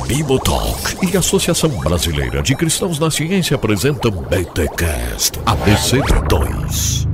Bibotalk e a Associação Brasileira de Cristãos na Ciência apresentam BTcast ABC2.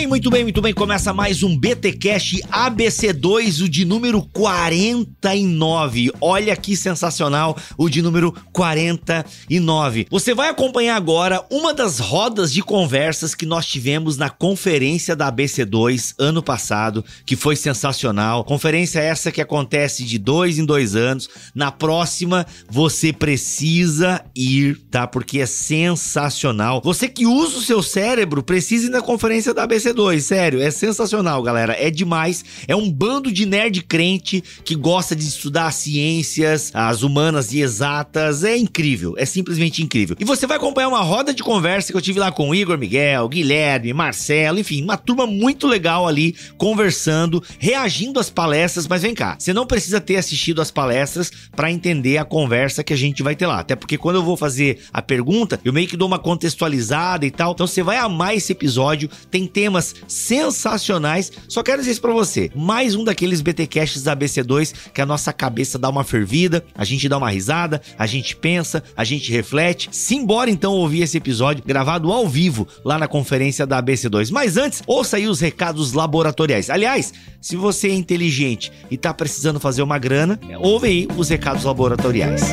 Muito bem. Começa mais um BTcast ABC2, o de número 49. Olha que sensacional, o de número 49. Você vai acompanhar agora uma das rodas de conversas que nós tivemos na conferência da ABC2 ano passado, que foi sensacional. Conferência essa que acontece de 2 em 2 anos. Na próxima, você precisa ir, tá? Porque é sensacional. Você que usa o seu cérebro, precisa ir na conferência da ABC2, sério, é sensacional, galera, é demais, é um bando de nerd crente que gosta de estudar ciências, as humanas e exatas, é incrível, é simplesmente incrível. E você vai acompanhar uma roda de conversa que eu tive lá com o Igor Miguel, Guilherme, Marcelo, enfim, uma turma muito legal ali, conversando, reagindo às palestras, mas vem cá, você não precisa ter assistido às palestras pra entender a conversa que a gente vai ter lá, até porque quando eu vou fazer a pergunta, eu meio que dou uma contextualizada e tal, então você vai amar esse episódio, tem temas sensacionais. Só quero dizer isso pra você, mais um daqueles BTcasts da ABC2 que a nossa cabeça dá uma fervida, a gente dá uma risada, a gente pensa, a gente reflete. Simbora então ouvir esse episódio gravado ao vivo lá na conferência da ABC2. Mas antes, ouça aí os recados laboratoriais. Aliás, se você é inteligente e tá precisando fazer uma grana, ouve aí os recados laboratoriais.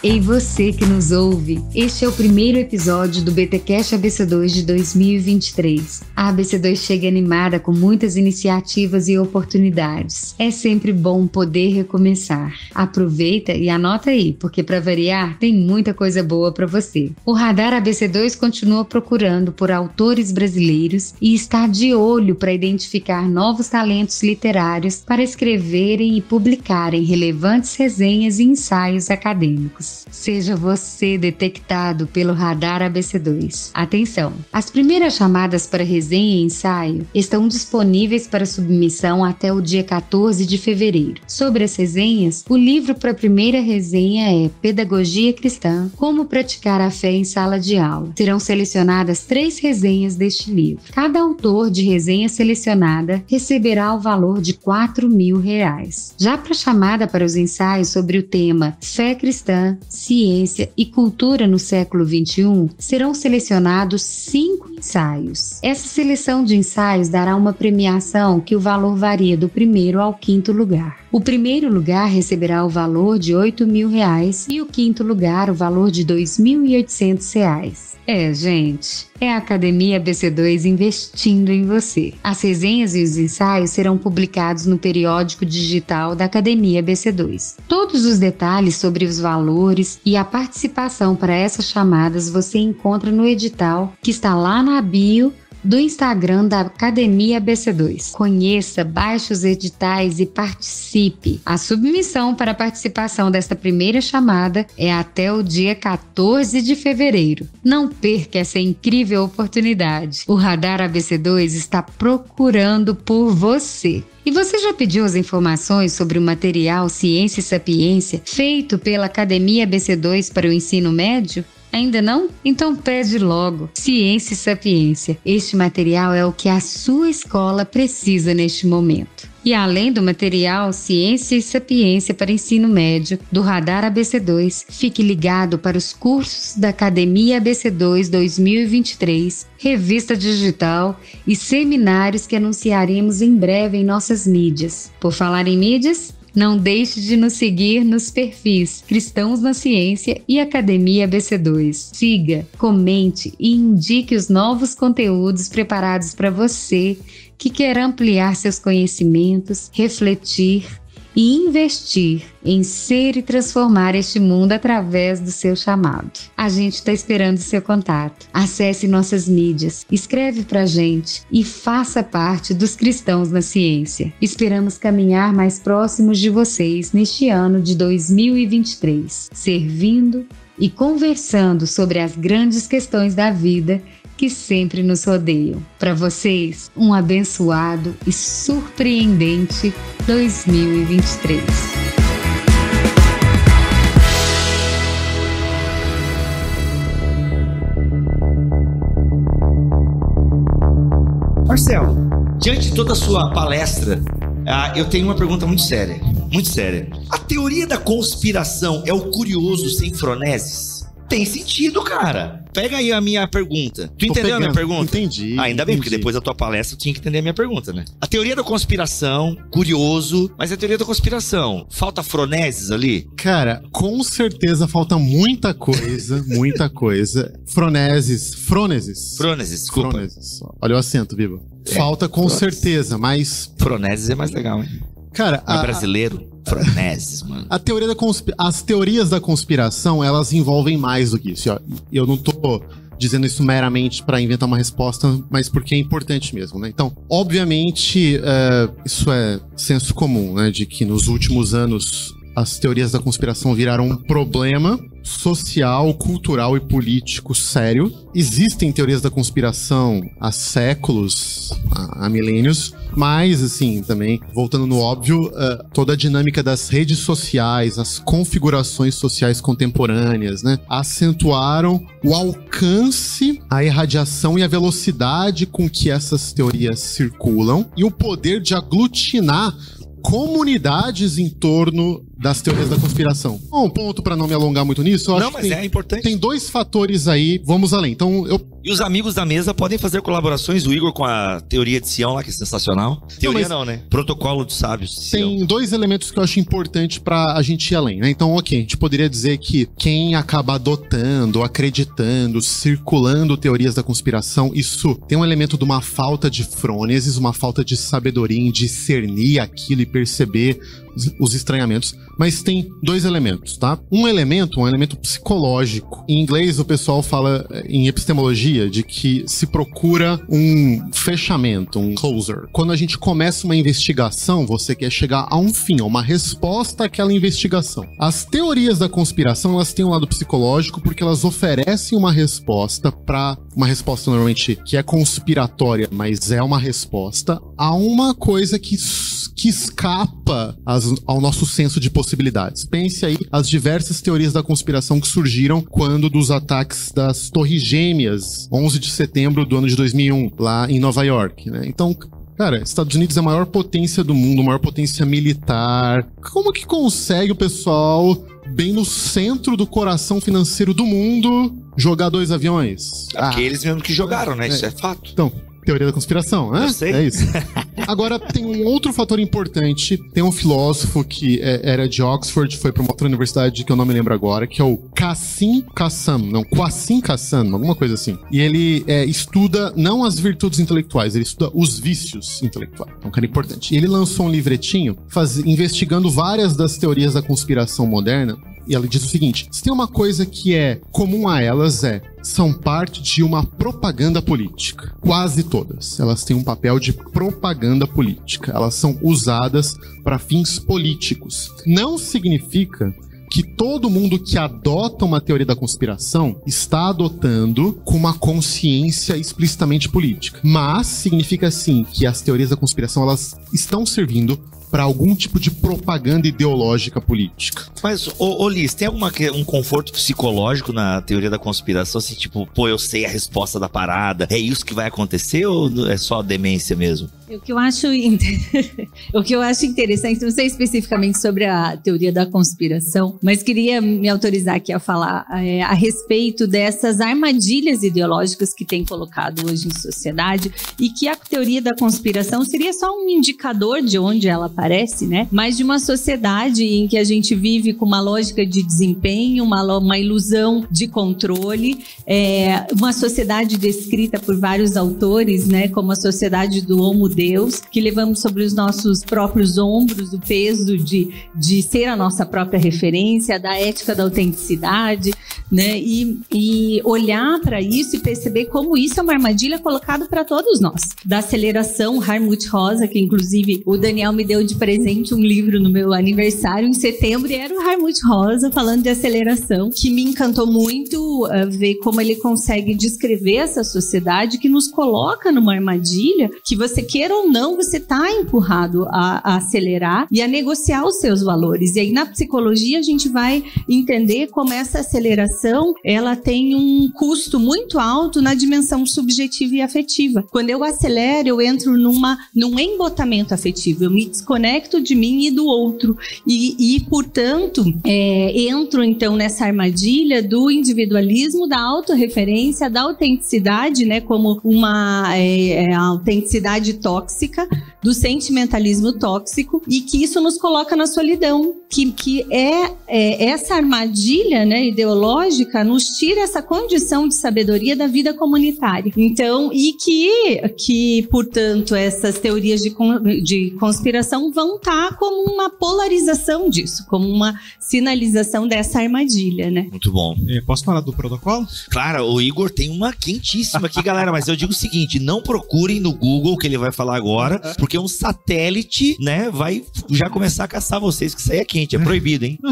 Ei você que nos ouve, este é o primeiro episódio do BTcast ABC2 de 2023. A ABC2 chega animada com muitas iniciativas e oportunidades. É sempre bom poder recomeçar. Aproveita e anota aí, porque para variar tem muita coisa boa para você. O Radar ABC2 continua procurando por autores brasileiros e está de olho para identificar novos talentos literários para escreverem e publicarem relevantes resenhas e ensaios acadêmicos. Seja você detectado pelo Radar ABC2. Atenção! As primeiras chamadas para resenha e ensaio estão disponíveis para submissão até o dia 14 de fevereiro. Sobre as resenhas, o livro para a primeira resenha é Pedagogia Cristã, Como Praticar a Fé em Sala de Aula. Serão selecionadas 3 resenhas deste livro. Cada autor de resenha selecionada receberá o valor de R$4.000. Já para a chamada para os ensaios sobre o tema Fé Cristã, Ciência e Cultura no século XXI, serão selecionados 5 ensaios. Essa seleção de ensaios dará uma premiação que o valor varia do primeiro ao 5º lugar. O primeiro lugar receberá o valor de R$8.000 e o 5º lugar o valor de R$2.800. Gente, é a Academia ABC2 investindo em você. As resenhas e os ensaios serão publicados no periódico digital da Academia ABC2. Todos os detalhes sobre os valores e a participação para essas chamadas você encontra no edital que está lá na bio do Instagram da Academia ABC2. Conheça, baixe os editais e participe. A submissão para a participação desta primeira chamada é até o dia 14 de fevereiro. Não perca essa incrível oportunidade. O Radar ABC2 está procurando por você. E você já pediu as informações sobre o material Ciência e Sapiência feito pela Academia ABC2 para o ensino médio? Ainda não? Então pede logo. Ciência e Sapiência. Este material é o que a sua escola precisa neste momento. E além do material Ciência e Sapiência para ensino médio do Radar ABC2, fique ligado para os cursos da Academia ABC2 2023, revista digital e seminários que anunciaremos em breve em nossas mídias. Por falar em mídias, não deixe de nos seguir nos perfis Cristãos na Ciência e Academia ABC2. Siga, comente e indique os novos conteúdos preparados para você que quer ampliar seus conhecimentos, refletir e investir em ser e transformar este mundo através do seu chamado. A gente está esperando o seu contato. Acesse nossas mídias, escreve pra gente e faça parte dos Cristãos na Ciência. Esperamos caminhar mais próximos de vocês neste ano de 2023, servindo e conversando sobre as grandes questões da vida que sempre nos rodeiam. Para vocês, um abençoado e surpreendente 2023. Marcelo, diante de toda a sua palestra, eu tenho uma pergunta muito séria. Muito séria. A teoria da conspiração é o curioso sem froneses? Tem sentido, cara. Pega aí a minha pergunta. Tu entendeu a minha pergunta? Entendi. Ainda bem, porque depois da tua palestra eu tinha que entender a minha pergunta, né? A teoria da conspiração, curioso, mas a teoria da conspiração, falta froneses ali? Cara, com certeza falta muita coisa, muita coisa. Froneses, desculpa. Froneses. Olha o acento, Biba. Falta com certeza, mas... Froneses é mais legal, hein? Cara, é brasileiro. Froneses, mano. As teorias da conspiração, elas envolvem mais do que isso. Ó. Eu não tô dizendo isso meramente pra inventar uma resposta, mas porque é importante mesmo, né? Então, obviamente, isso é senso comum, né? De que nos últimos anos as teorias da conspiração viraram um problema social, cultural e político sério. Existem teorias da conspiração há séculos, há milênios, mas, assim, também, voltando no óbvio, toda a dinâmica das redes sociais, as configurações sociais contemporâneas, né, acentuaram o alcance, a irradiação e a velocidade com que essas teorias circulam e o poder de aglutinar comunidades em torno das teorias da conspiração. Um ponto pra não me alongar muito nisso, eu acho que é importante. Tem dois fatores aí, vamos além. Então, E os amigos da mesa podem fazer colaborações, o Igor com a teoria de Sião lá, que é sensacional. Teoria não, né? Protocolo de sábios de Sião. Tem dois elementos que eu acho importante pra a gente ir além, né? Então, ok, a gente poderia dizer que quem acaba adotando, acreditando, circulando teorias da conspiração, isso tem um elemento de uma falta de frônesis, uma falta de sabedoria em discernir aquilo e perceber os estranhamentos, mas tem dois elementos, tá? Um elemento psicológico. Em inglês, o pessoal fala em epistemologia de que se procura um fechamento, um closer. Quando a gente começa uma investigação, você quer chegar a um fim, a uma resposta àquela investigação. As teorias da conspiração, elas têm um lado psicológico porque elas oferecem uma resposta normalmente que é conspiratória, mas é uma resposta a uma coisa que escapa ao nosso senso de possibilidades. Pense aí as diversas teorias da conspiração que surgiram quando dos ataques das Torres Gêmeas, 11 de setembro do ano de 2001, lá em Nova York, né? Então, cara, Estados Unidos é a maior potência do mundo, a maior potência militar. Como que consegue o pessoal, bem no centro do coração financeiro do mundo, jogar 2 aviões? Aqueles mesmo que jogaram, né? Isso é fato. Então, teoria da conspiração, né? Eu sei. É isso. Agora, tem um outro fator importante. Tem um filósofo que era de Oxford, foi para uma outra universidade que eu não me lembro agora, que é o Qasim Qassam, alguma coisa assim. E ele estuda não as virtudes intelectuais, ele estuda os vícios intelectuais. É um cara importante. E ele lançou um livretinho investigando várias das teorias da conspiração moderna. E ela diz o seguinte: se tem uma coisa que é comum a elas são parte de uma propaganda política. Quase todas. Elas têm um papel de propaganda política. Elas são usadas para fins políticos. Não significa que todo mundo que adota uma teoria da conspiração está adotando com uma consciência explicitamente política. Mas significa sim que as teorias da conspiração elas estão servindo para algum tipo de propaganda ideológica política. Mas, Liz, tem um conforto psicológico na teoria da conspiração? Assim, tipo, eu sei a resposta da parada, é isso que vai acontecer ou é só demência mesmo? O que eu acho interessante, não sei especificamente sobre a teoria da conspiração, mas queria me autorizar aqui a falar a respeito dessas armadilhas ideológicas que tem colocado hoje em sociedade e que a teoria da conspiração seria só um indicador de onde ela aparece, né? Mas de uma sociedade em que a gente vive com uma lógica de desempenho, uma ilusão de controle, uma sociedade descrita por vários autores, né, como a sociedade do Homo Deus, que levamos sobre os nossos próprios ombros o peso de ser a nossa própria referência, da ética da autenticidade, né? E olhar para isso e perceber como isso é uma armadilha colocada para todos nós. Da aceleração, Harmut Rosa, que inclusive o Daniel me deu de presente um livro no meu aniversário em setembro, e era o Harmut Rosa falando de aceleração, que me encantou muito ver como ele consegue descrever essa sociedade que nos coloca numa armadilha que você queira queira ou não, você está empurrado a acelerar e a negociar os seus valores. E aí na psicologia a gente vai entender como essa aceleração, ela tem um custo muito alto na dimensão subjetiva e afetiva. Quando eu acelero, eu entro num embotamento afetivo, eu me desconecto de mim e do outro. E portanto, entro então nessa armadilha do individualismo, da autorreferência, da autenticidade, né, como uma autenticidade tóxica, do sentimentalismo tóxico, e que isso nos coloca na solidão, que essa armadilha, né, ideológica nos tira essa condição de sabedoria da vida comunitária. Então, e que portanto, essas teorias de conspiração vão estar como uma polarização disso, como uma sinalização dessa armadilha, né? Muito bom. Posso falar do protocolo? Claro, o Igor tem uma quentíssima aqui, galera, mas eu digo o seguinte, não procurem no Google o que ele vai falar agora, porque um satélite, né, vai já começar a caçar vocês, que isso aí é quente, é proibido, hein? Não,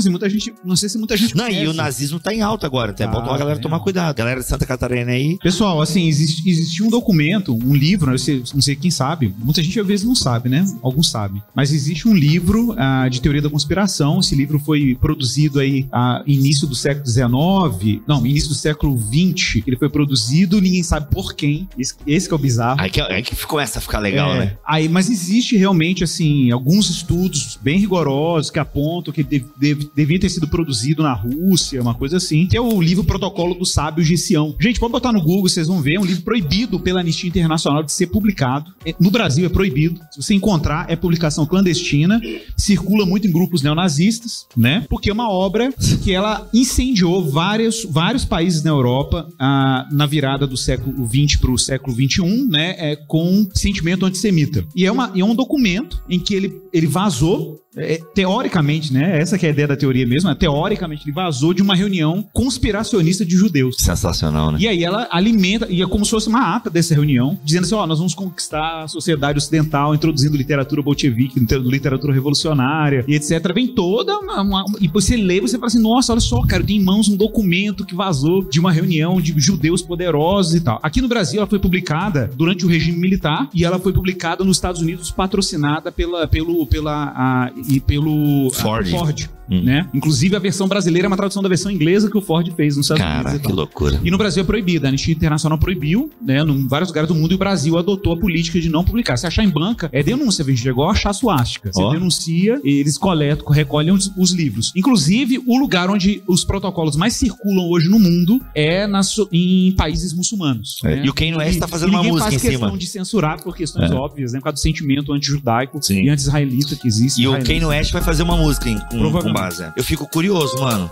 não sei se muita gente Não, conhece. e o nazismo tá em alta agora, até é bom a galera tomar cuidado. Galera de Santa Catarina aí. Pessoal, assim, existe um documento, um livro, não sei quem sabe, muita gente às vezes não sabe, né? Alguns sabem. Mas existe um livro de teoria da conspiração. Esse livro foi produzido aí início do século XIX, não, início do século XX. Ele foi produzido, ninguém sabe por quem. Esse que é o bizarro. Aí que começa a ficar legal, né? Mas existe realmente, assim, alguns estudos bem rigorosos que apontam que devia ter sido produzido na Rússia, uma coisa assim, que é o livro Protocolo do Sábio Gessião. Gente, pode botar no Google, vocês vão ver, é um livro proibido pela Anistia Internacional de ser publicado. No Brasil é proibido. Se você encontrar, é publicação clandestina, circula muito em grupos neonazistas, né? Porque é uma obra que ela incendiou vários países na Europa na virada do século XX para o século XXI, né? Com sentimento antissemita. E é um documento em que ele vazou, teoricamente, né? Essa que é a ideia da teoria mesmo, teoricamente ele vazou de uma reunião conspiracionista de judeus. Sensacional, né? E aí ela alimenta, e é como se fosse uma ata dessa reunião, dizendo assim, nós vamos conquistar a sociedade ocidental, introduzindo literatura bolchevique, literatura revolucionária, e etc. Vem toda e você lê, você fala assim, nossa, olha só, cara, eu tenho em mãos um documento que vazou de uma reunião de judeus poderosos e tal. Aqui no Brasil ela foi publicada durante o regime militar, e ela foi publicada nos Estados Unidos, patrocinada pelo Ford. Né? Inclusive a versão brasileira é uma tradução da versão inglesa que o Ford fez nos Estados Unidos. Cara, que loucura. E no Brasil é proibida, a Anistia Internacional proibiu, né, em vários lugares do mundo, e o Brasil adotou a política de não publicar. Se achar em banca, é denúncia, veja, é igual achar suástica. Você denuncia, eles recolhem os livros. Inclusive, o lugar onde os protocolos mais circulam hoje no mundo é em países muçulmanos. Né? E o Kanye West tá fazendo uma música em cima. Ninguém faz questão de censurar por questões óbvias, né, por causa do sentimento anti-judaico e anti-israelita que existe. E o Kanye West vai fazer uma música com base. Eu fico curioso, mano.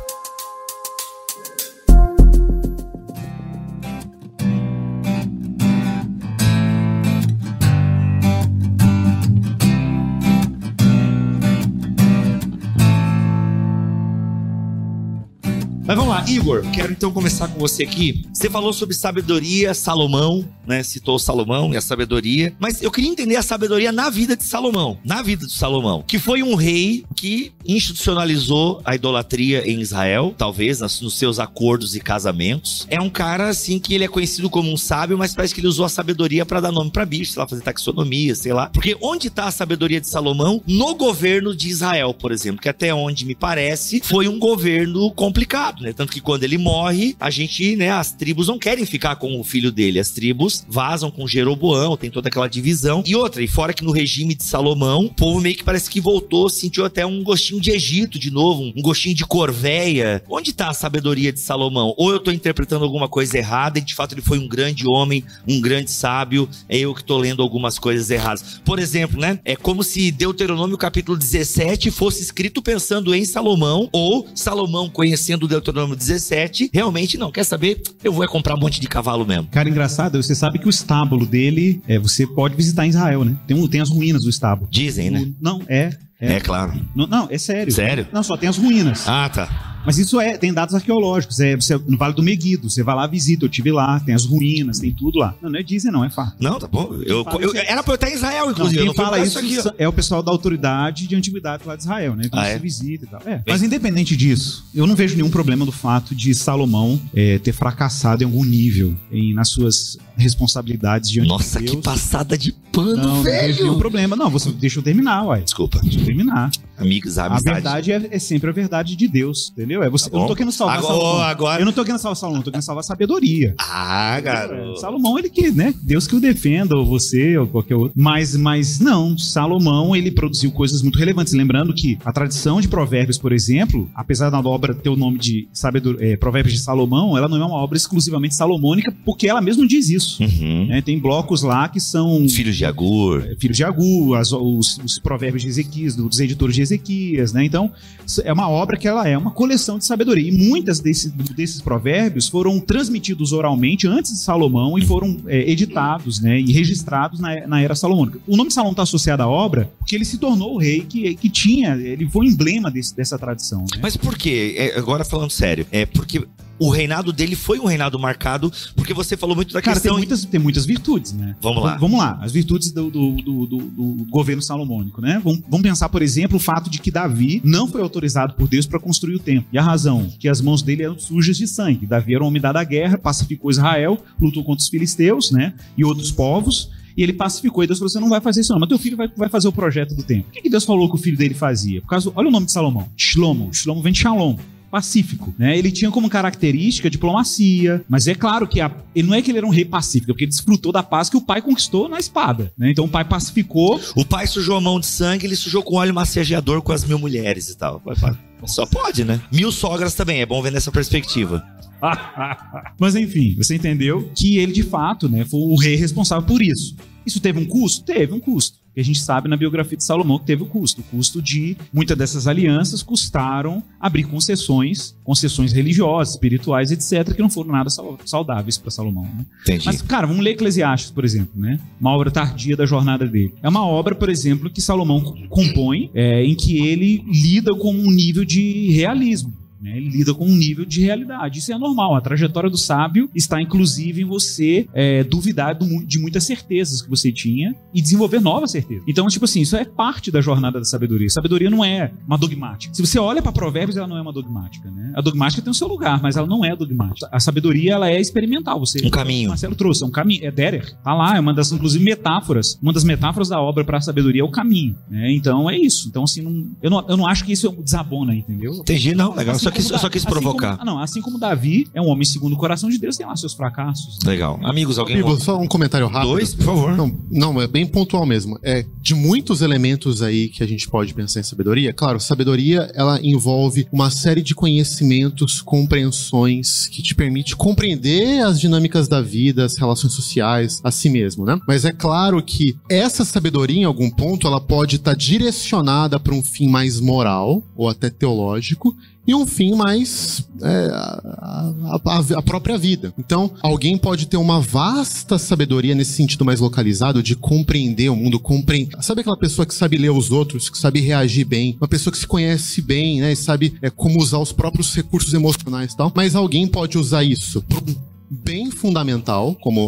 Mas vamos lá, Igor, quero então começar com você aqui. Você falou sobre sabedoria, Salomão, né? Citou Salomão e a sabedoria. Mas eu queria entender a sabedoria na vida de Salomão. Na vida de Salomão. Que foi um rei que institucionalizou a idolatria em Israel, talvez, nos seus acordos e casamentos. É um cara, assim, que ele é conhecido como um sábio, mas parece que ele usou a sabedoria pra dar nome pra bicho, sei lá, fazer taxonomia, sei lá. Porque onde tá a sabedoria de Salomão? No governo de Israel, por exemplo, que até onde me parece, foi um governo complicado, né? Tanto que quando ele morre, a gente, né, as tribos não querem ficar com o filho dele. As tribos vazam com Jeroboão, tem toda aquela divisão. E outra, e fora que no regime de Salomão, o povo meio que parece que voltou, sentiu até um gostinho de Egito de novo, um gostinho de Corvéia. Onde tá a sabedoria de Salomão? Ou eu tô interpretando alguma coisa errada e de fato ele foi um grande homem, um grande sábio, é eu que tô lendo algumas coisas erradas. Por exemplo, né, é como se Deuteronômio capítulo 17 fosse escrito pensando em Salomão, ou Salomão conhecendo Deuteronômio 17, realmente não, quer saber? Eu vou comprar um monte de cavalo mesmo. Cara, engraçado, você sabe que o estábulo dele, você pode visitar em Israel, né? Tem as ruínas do estábulo. Dizem, né? Não, é claro. Não, é sério. Sério? Não, só tem as ruínas. Ah, tá. Mas isso tem dados arqueológicos. Você, no Vale do Meguido, você vai lá, visita, eu estive lá, tem as ruínas, tem tudo lá. Não é Disney, não, é fato. Não, tá bom. Era pra eu estar em Israel, inclusive. Quem não fala isso aqui, é o pessoal da autoridade de antiguidade lá de Israel, né? Então você visita e tal. Mas independente disso, eu não vejo nenhum problema do fato de Salomão ter fracassado em algum nível nas suas responsabilidades diante de Deus. Nossa, que passada de pano, não, velho. Não vejo nenhum problema. Não, você deixa eu terminar, uai. Desculpa. Deixa eu terminar. Amigos, a amizade. A verdade é sempre a verdade de Deus, entendeu? Eu não tô querendo salvar Salomão. Eu não tô querendo salvar Salomão, eu tô querendo salvar a sabedoria. Garoto. Salomão, ele que, né? Deus que o defenda, ou você, ou qualquer outro. Mas não, Salomão, ele produziu coisas muito relevantes. Lembrando que a tradição de Provérbios, por exemplo, apesar da obra ter o nome de Provérbios de Salomão, ela não é uma obra exclusivamente salomônica, porque ela mesma diz isso. Né? Tem blocos lá que são... Filhos de Agur, os provérbios de Ezequias, dos editores de Ezequias, né? Então, é uma obra que ela é uma coleção de sabedoria. E muitas desses provérbios foram transmitidos oralmente antes de Salomão e foram editados, né? E registrados na era salomônica. O nome de Salomão está associado à obra porque ele se tornou o rei que tinha, ele foi emblema dessa tradição. Né? Mas por quê? Agora falando sério, porque... O reinado dele foi um reinado marcado, porque você falou muito da questão... Tem muitas virtudes, né? Vamos lá. As virtudes do governo salomônico, né? Vamos pensar, por exemplo, o fato de que Davi não foi autorizado por Deus para construir o templo. E a razão? Que as mãos dele eram sujas de sangue. Davi era um homem dado à guerra, pacificou Israel, lutou contra os filisteus, né? E outros povos. E ele pacificou, e Deus falou, você não vai fazer isso não, mas teu filho vai fazer o projeto do templo. O que Deus falou que o filho dele fazia? Por causa, olha o nome de Salomão, Shlomo vem de Shalom, pacífico, né? Ele tinha como característica a diplomacia, mas é claro que ele não é que ele era um rei pacífico, é porque ele desfrutou da paz que o pai conquistou na espada, né? Então o pai pacificou. O pai sujou a mão de sangue, ele sujou com óleo massageador com as 1000 mulheres e tal. Só pode, né? 1000 sogras também, é bom ver nessa perspectiva. Mas enfim, você entendeu que ele de fato, né, foi o rei responsável por isso. Isso teve um custo? Teve um custo. E a gente sabe na biografia de Salomão que teve o custo. O custo de muitas dessas alianças custaram abrir concessões religiosas, espirituais, etc., que não foram nada saudáveis para Salomão. Né? Entendi. Mas, cara, vamos ler Eclesiastes, por exemplo, né? Uma obra tardia da jornada dele. É uma obra, por exemplo, que Salomão compõe, em que ele lida com um nível de realismo. Ele lida com um nível de realidade. Isso é normal. A trajetória do sábio está, inclusive, em você duvidar de muitas certezas que você tinha e desenvolver novas certezas. Então, tipo assim, isso é parte da jornada da sabedoria. Sabedoria não é uma dogmática. Se você olha para Provérbios, ela não é uma dogmática, né? A dogmática tem o seu lugar, mas ela não é dogmática. A sabedoria, ela é experimental. Um caminho. O Marcelo trouxe, é um caminho. É Derer. Tá lá, é uma das, inclusive, metáforas. Uma das metáforas da obra para a sabedoria é o caminho. Né? Então, é isso. Então, assim, eu não acho que isso desabona, entendeu? Entendi, não. Legal. Assim só quis provocar. Assim como Davi é um homem segundo o coração de Deus, tem lá seus fracassos. Né? Legal. Amigos, alguém... Só um comentário rápido. 2, por favor. Não, é bem pontual mesmo. De muitos elementos aí que a gente pode pensar em sabedoria, claro, sabedoria, ela envolve uma série de conhecimentos, compreensões, que te permite compreender as dinâmicas da vida, as relações sociais, a si mesmo, né? Mas é claro que essa sabedoria, em algum ponto, ela pode estar direcionada para um fim mais moral, ou até teológico, e um fim mais a própria vida. Então, alguém pode ter uma vasta sabedoria nesse sentido mais localizado de compreender o mundo, sabe aquela pessoa que sabe ler os outros, que sabe reagir bem, uma pessoa que se conhece bem, né, e sabe como usar os próprios recursos emocionais e tal, mas alguém pode usar isso para um bem fundamental, como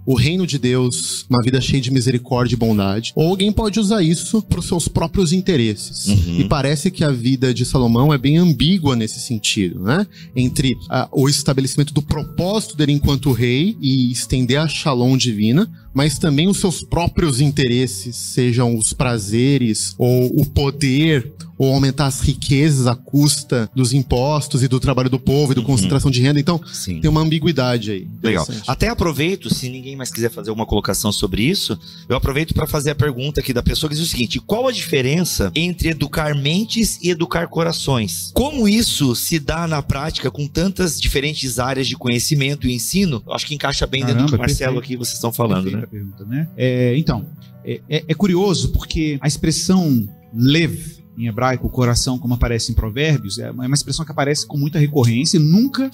o reino de Deus, uma vida cheia de misericórdia e bondade. Ou alguém pode usar isso para os seus próprios interesses. E parece que a vida de Salomão é bem ambígua nesse sentido, né? Entre o estabelecimento do propósito dele enquanto rei e estender a shalom divina, mas também os seus próprios interesses, sejam os prazeres, ou o poder, ou aumentar as riquezas à custa dos impostos e do trabalho do povo e da concentração de renda. Então, tem uma ambiguidade aí. Legal. Até aproveito, se ninguém mais quiser fazer alguma colocação sobre isso, eu aproveito para fazer a pergunta aqui da pessoa que diz o seguinte: qual a diferença entre educar mentes e educar corações? Como isso se dá na prática com tantas diferentes áreas de conhecimento e ensino? Eu acho que encaixa bem dentro do Marcelo aqui, vocês estão falando, né? Pergunta, né? Então, é curioso porque a expressão lev em hebraico, o coração, como aparece em Provérbios, é uma expressão que aparece com muita recorrência, nunca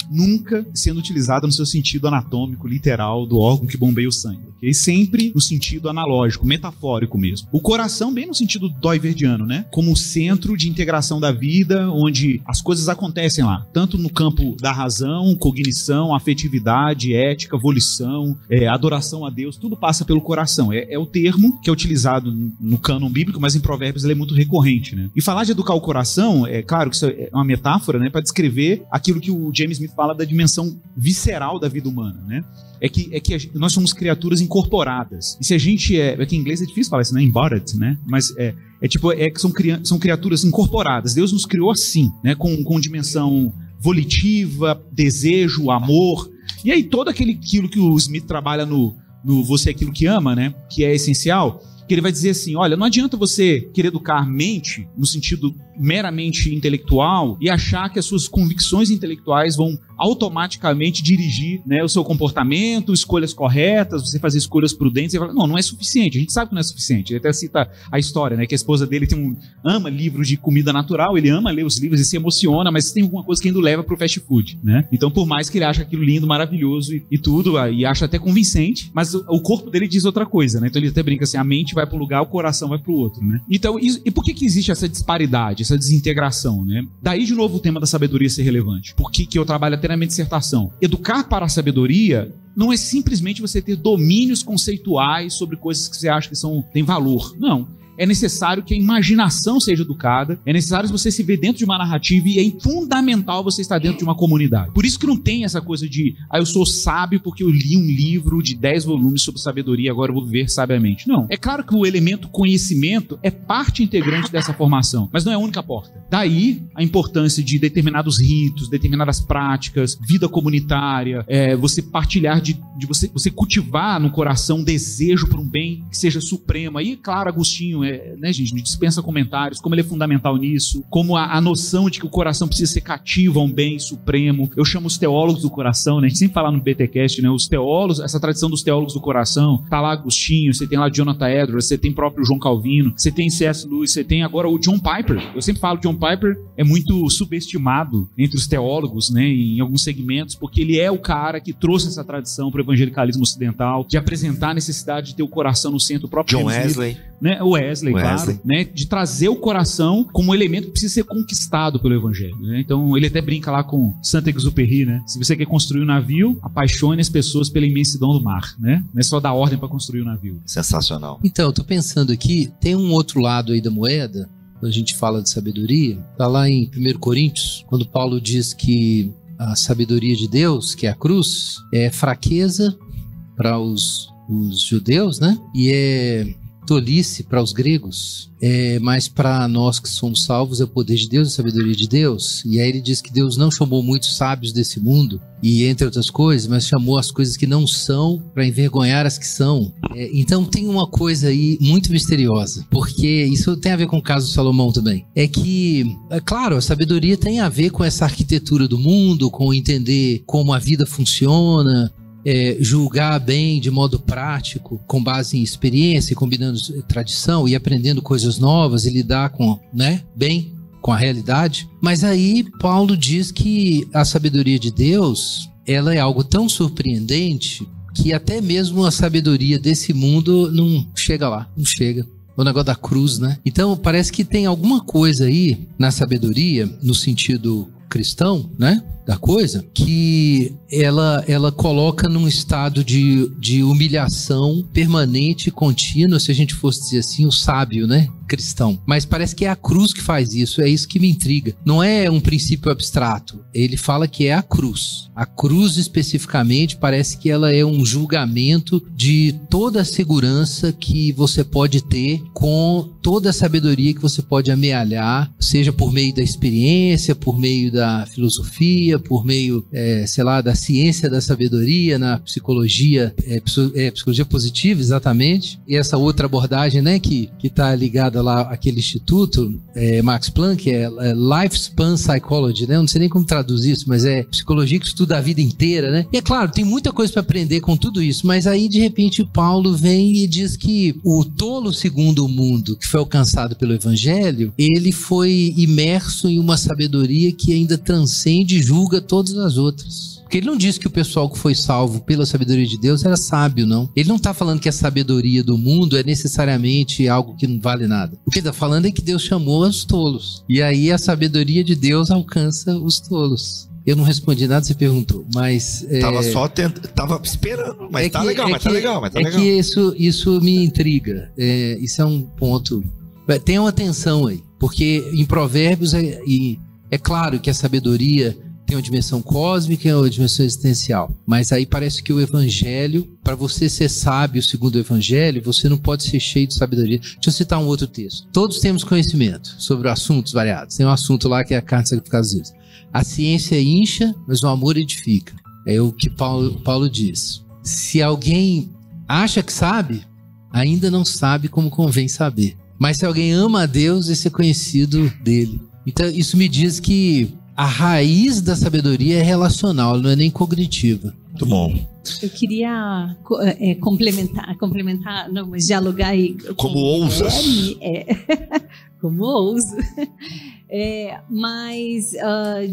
sendo utilizada no seu sentido anatômico, literal, do órgão que bombeia o sangue. Okay? Sempre no sentido analógico, metafórico mesmo. O coração bem no sentido doiverdiano, né? Como centro de integração da vida, onde as coisas acontecem lá, tanto no campo da razão, cognição, afetividade, ética, volição, adoração a Deus, tudo passa pelo coração. É o termo que é utilizado no cânon bíblico, mas em Provérbios ele é muito recorrente, né? E falar de educar o coração, é claro que isso é uma metáfora, né, para descrever aquilo que o James Smith fala da dimensão visceral da vida humana, né? É que nós somos criaturas incorporadas. E se a gente que em inglês é difícil falar isso, né? Embodied, né? Mas que são criaturas incorporadas. Deus nos criou assim, né? Com dimensão volitiva, desejo, amor. E aí todo aquilo que o Smith trabalha no Você é Aquilo que Ama, né? Que é essencial, que ele vai dizer assim, olha, não adianta você querer educar a mente no sentido meramente intelectual e achar que as suas convicções intelectuais vão automaticamente dirigir, né, o seu comportamento, escolhas corretas, você fazer escolhas prudentes. Você fala, não é suficiente. A gente sabe que não é suficiente. Ele até cita a história, né, que a esposa dele ama livros de comida natural, ele ama ler os livros e se emociona, mas tem alguma coisa que ainda leva pro fast food, né? Então, por mais que ele ache aquilo lindo, maravilhoso e tudo, e acha até convincente, mas o corpo dele diz outra coisa, né? Então ele até brinca assim, a mente vai para um lugar, o coração vai para o outro, né? Então, e por que existe essa disparidade, essa desintegração, né? Daí, de novo, o tema da sabedoria ser relevante. Por que eu trabalho até na minha dissertação? Educar para a sabedoria não é simplesmente você ter domínios conceituais sobre coisas que você acha que têm valor. Não. É necessário que a imaginação seja educada, é necessário você se ver dentro de uma narrativa e é fundamental você estar dentro de uma comunidade. Por isso que não tem essa coisa de, eu sou sábio porque eu li um livro de 10 volumes sobre sabedoria, agora eu vou viver sabiamente. Não. É claro que o elemento conhecimento é parte integrante dessa formação, mas não é a única porta. Daí a importância de determinados ritos, determinadas práticas, vida comunitária, você partilhar de você cultivar no coração um desejo por um bem que seja supremo. Aí, claro, Agostinho, né, gente, dispensa comentários, como ele é fundamental nisso, como a noção de que o coração precisa ser cativo a um bem supremo. Eu chamo os teólogos do coração, né, a gente sempre fala no BTcast, né, os teólogos, essa tradição dos teólogos do coração, tá lá Agostinho, você tem lá Jonathan Edwards, você tem próprio João Calvino, você tem C.S. Lewis, você tem agora o John Piper. Eu sempre falo que John Piper é muito subestimado entre os teólogos, né, em alguns segmentos, porque ele é o cara que trouxe essa tradição para o evangelicalismo ocidental, de apresentar a necessidade de ter o coração no centro, o próprio John Wesley. Né? O Wesley, claro, né? De trazer o coração como um elemento que precisa ser conquistado pelo evangelho, né? Então ele até brinca lá com Saint-Exupéry, né? Se você quer construir um navio, apaixone as pessoas pela imensidão do mar, né? Não é só dar ordem para construir um navio. Sensacional. Então, eu tô pensando aqui, tem um outro lado aí da moeda, quando a gente fala de sabedoria, tá lá em 1 Coríntios, quando Paulo diz que a sabedoria de Deus, que é a cruz, é fraqueza para os judeus, né? E é tolice para os gregos, mas para nós que somos salvos é o poder de Deus e a sabedoria de Deus. E aí ele diz que Deus não chamou muitos sábios desse mundo, e entre outras coisas, mas chamou as coisas que não são para envergonhar as que são. Então tem uma coisa aí muito misteriosa, porque isso tem a ver com o caso de Salomão também. É que, claro, a sabedoria tem a ver com essa arquitetura do mundo, com entender como a vida funciona, julgar bem de modo prático, com base em experiência, combinando tradição e aprendendo coisas novas e lidar com, né, bem com a realidade. Mas aí Paulo diz que a sabedoria de Deus, ela é algo tão surpreendente que até mesmo a sabedoria desse mundo não chega lá, não chega. O negócio da cruz, né? Então parece que tem alguma coisa aí na sabedoria, no sentido cristão, né, da coisa, que ela coloca num estado de humilhação permanente e contínua, se a gente fosse dizer assim, o sábio, né, cristão. Mas parece que é a cruz que faz isso, é isso que me intriga. Não é um princípio abstrato, ele fala que é a cruz. A cruz especificamente parece que ela é um julgamento de toda a segurança que você pode ter com toda a sabedoria que você pode amealhar, seja por meio da experiência, por meio da filosofia, por meio, sei lá, da ciência da sabedoria, na psicologia, psicologia positiva, exatamente, e essa outra abordagem, né, que tá ligada olhada lá, aquele instituto, Max Planck, Lifespan Psychology, né? Eu não sei nem como traduzir isso, mas é psicologia que estuda a vida inteira, né? E é claro, tem muita coisa para aprender com tudo isso, mas aí de repente o Paulo vem e diz que o tolo segundo o mundo, que foi alcançado pelo evangelho, ele foi imerso em uma sabedoria que ainda transcende e julga todas as outras. Porque ele não diz que o pessoal que foi salvo pela sabedoria de Deus era sábio, não. Ele não está falando que a sabedoria do mundo é necessariamente algo que não vale nada. O que ele está falando é que Deus chamou os tolos. E aí a sabedoria de Deus alcança os tolos. Eu não respondi nada, você perguntou, mas... Tava esperando, mas tá legal. É que isso me intriga. Isso é um ponto... Tenham atenção aí, porque em Provérbios é claro que a sabedoria tem uma dimensão cósmica e uma dimensão existencial. Mas aí parece que o evangelho, para você ser sábio segundo o evangelho, você não pode ser cheio de sabedoria. Deixa eu citar um outro texto. Todos temos conhecimento sobre assuntos variados. Tem um assunto lá que é a carne sacrificada a Deus. A ciência incha, mas o amor edifica. É o que Paulo diz. Se alguém acha que sabe, ainda não sabe como convém saber. Mas se alguém ama a Deus, esse é conhecido dele. Então isso me diz que a raiz da sabedoria é relacional, ela não é nem cognitiva. Muito bom. Eu queria complementar, não, mas dialogar aí. Como ousas. Como ouso. Mas,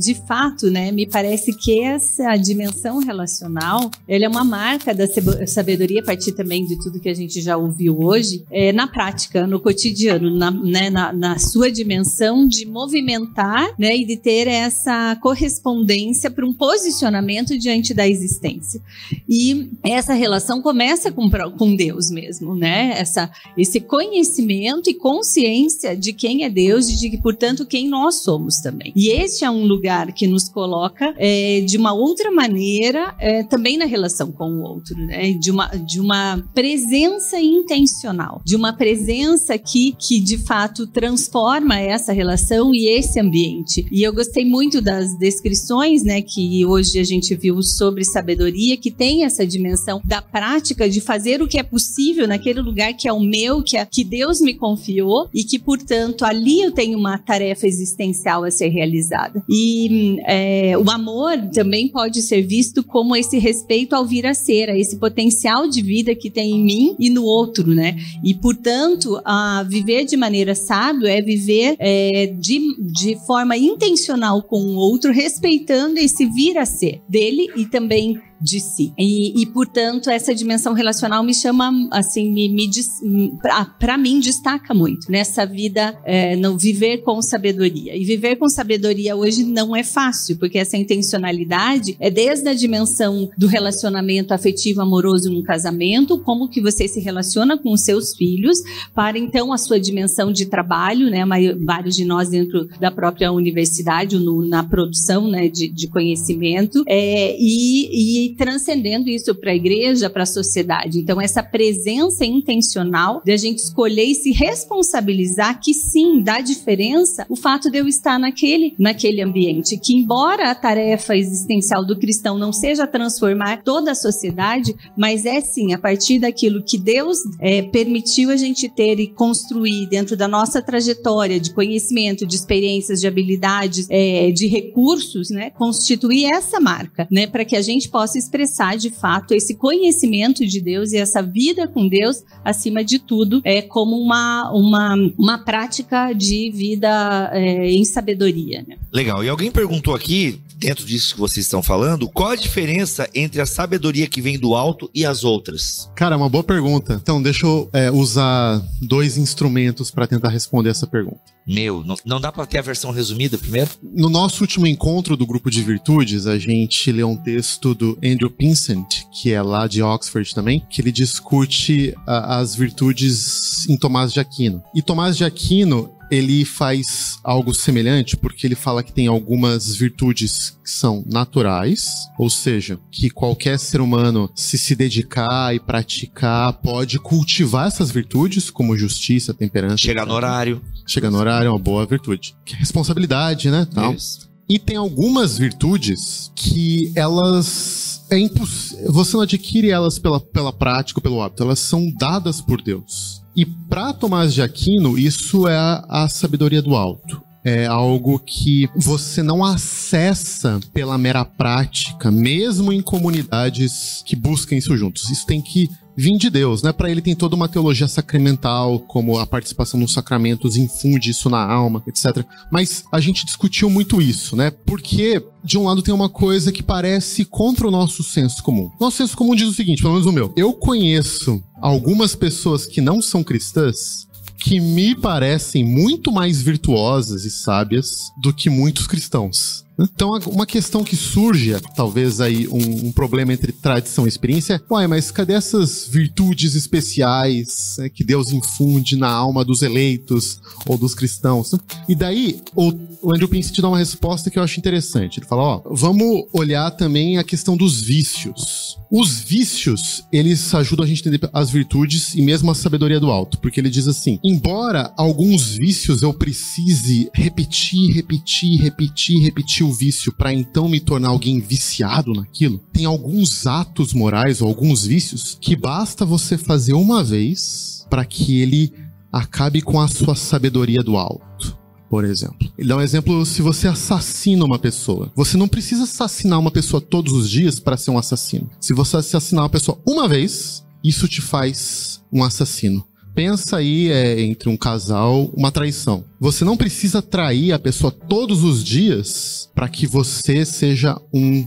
de fato, né, me parece que essa dimensão relacional, ela é uma marca da sabedoria, a partir também de tudo que a gente já ouviu hoje, na prática, no cotidiano, na sua dimensão de movimentar, né, e de ter essa correspondência para um posicionamento diante da existência. E essa relação começa com Deus mesmo, né? Esse conhecimento e consciência de quem é Deus e de que, portanto, quem nós somos também. E este é um lugar que nos coloca de uma outra maneira também na relação com o outro, né? De uma presença intencional, de uma presença que de fato transforma essa relação e esse ambiente. E eu gostei muito das descrições, né, que hoje a gente viu sobre sabedoria, que tem essa dimensão da prática de fazer o que é possível naquele lugar que é o meu, que Deus me confiou e que, portanto, ali eu tenho uma tarefa existencial a ser realizada. E o amor também pode ser visto como esse respeito ao vir a ser, a esse potencial de vida que tem em mim e no outro, né? E, portanto, viver de maneira sábia é viver de forma intencional com o outro, respeitando esse vir a ser dele e também de si. E portanto, essa dimensão relacional me chama, assim, para mim, destaca muito nessa vida, no viver com sabedoria. E viver com sabedoria hoje não é fácil, porque essa intencionalidade é desde a dimensão do relacionamento afetivo, amoroso num casamento, como que você se relaciona com os seus filhos, para então a sua dimensão de trabalho, né? Vários de nós dentro da própria universidade, na produção, né, de conhecimento, e transcendendo isso para a igreja, para a sociedade. Então, essa presença intencional de a gente escolher e se responsabilizar que sim, dá diferença o fato de eu estar naquele ambiente, que embora a tarefa existencial do cristão não seja transformar toda a sociedade, mas é sim, a partir daquilo que Deus permitiu a gente ter e construir dentro da nossa trajetória de conhecimento, de experiências, de habilidades, de recursos, né, constituir essa marca, né, para que a gente possa expressar de fato esse conhecimento de Deus e essa vida com Deus, acima de tudo, como uma prática de vida em sabedoria, né? Legal. E alguém perguntou aqui, dentro disso que vocês estão falando, qual a diferença entre a sabedoria que vem do alto e as outras? Cara, uma boa pergunta. Então, deixa eu usar 2 instrumentos para tentar responder essa pergunta. Não dá para ter a versão resumida primeiro? No nosso último encontro do Grupo de Virtudes, a gente leu um texto do Andrew Pinsent, que é lá de Oxford também, que ele discute as virtudes em Tomás de Aquino. E Tomás de Aquino, ele faz algo semelhante, porque ele fala que tem algumas virtudes que são naturais, ou seja, que qualquer ser humano, se dedicar e praticar, pode cultivar essas virtudes, como justiça, temperança. Chegar no horário. Chegar no horário é uma boa virtude. Que é responsabilidade, né? Tal. Isso. E tem algumas virtudes que elas é impossível. Você não adquire elas pela prática ou pelo hábito, elas são dadas por Deus. E para Tomás de Aquino, isso é a sabedoria do alto. É algo que você não acessa pela mera prática, mesmo em comunidades que buscam isso juntos. Isso tem que vir de Deus, né? Para ele tem toda uma teologia sacramental, como a participação nos sacramentos infunde isso na alma, etc. Mas a gente discutiu muito isso, né? Porque, de um lado, tem uma coisa que parece contra o nosso senso comum. Nosso senso comum diz o seguinte, pelo menos o meu. Eu conheço algumas pessoas que não são cristãs que me parecem muito mais virtuosas e sábias do que muitos cristãos. Então, uma questão que surge, talvez aí um problema entre tradição e experiência, mas cadê essas virtudes especiais que Deus infunde na alma dos eleitos ou dos cristãos? E daí, o Andrew Prince te dá uma resposta que eu acho interessante. Ele fala, vamos olhar também a questão dos vícios. Os vícios, eles ajudam a gente a entender as virtudes e mesmo a sabedoria do alto, porque ele diz assim, embora alguns vícios eu precise repetir o vício para então me tornar alguém viciado naquilo, tem alguns atos morais ou alguns vícios que basta você fazer uma vez para que ele acabe com a sua sabedoria do alto. Por exemplo, ele dá um exemplo, se você assassina uma pessoa, você não precisa assassinar uma pessoa todos os dias para ser um assassino. Se você assassinar uma pessoa uma vez, isso te faz um assassino. Pensa aí entre um casal, uma traição. Você não precisa trair a pessoa todos os dias para que você seja um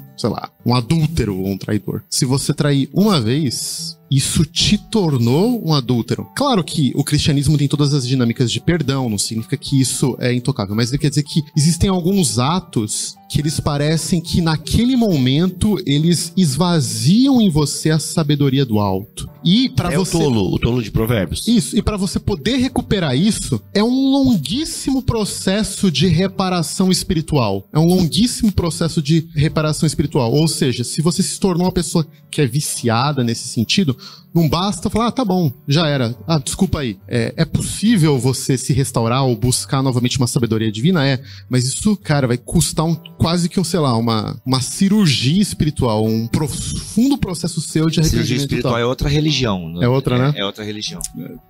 adúltero ou um traidor. Se você trair uma vez, isso te tornou um adúltero. Claro que o cristianismo tem todas as dinâmicas de perdão, não significa que isso é intocável, mas ele quer dizer que existem alguns atos que eles parecem que naquele momento eles esvaziam em você a sabedoria do alto. E para você... o tolo de Provérbios. Isso, e para você poder recuperar isso, é um longuíssimo processo de reparação espiritual. É um longuíssimo processo de reparação espiritual. Ou seja, se você se tornou uma pessoa que é viciada nesse sentido, não basta falar, tá bom, já era. Desculpa aí. É possível você se restaurar ou buscar novamente uma sabedoria divina? Mas isso, cara, vai custar quase que, uma cirurgia espiritual, um profundo processo seu de arrependimento. Cirurgia espiritual é outra religião. É outra, né? É outra religião.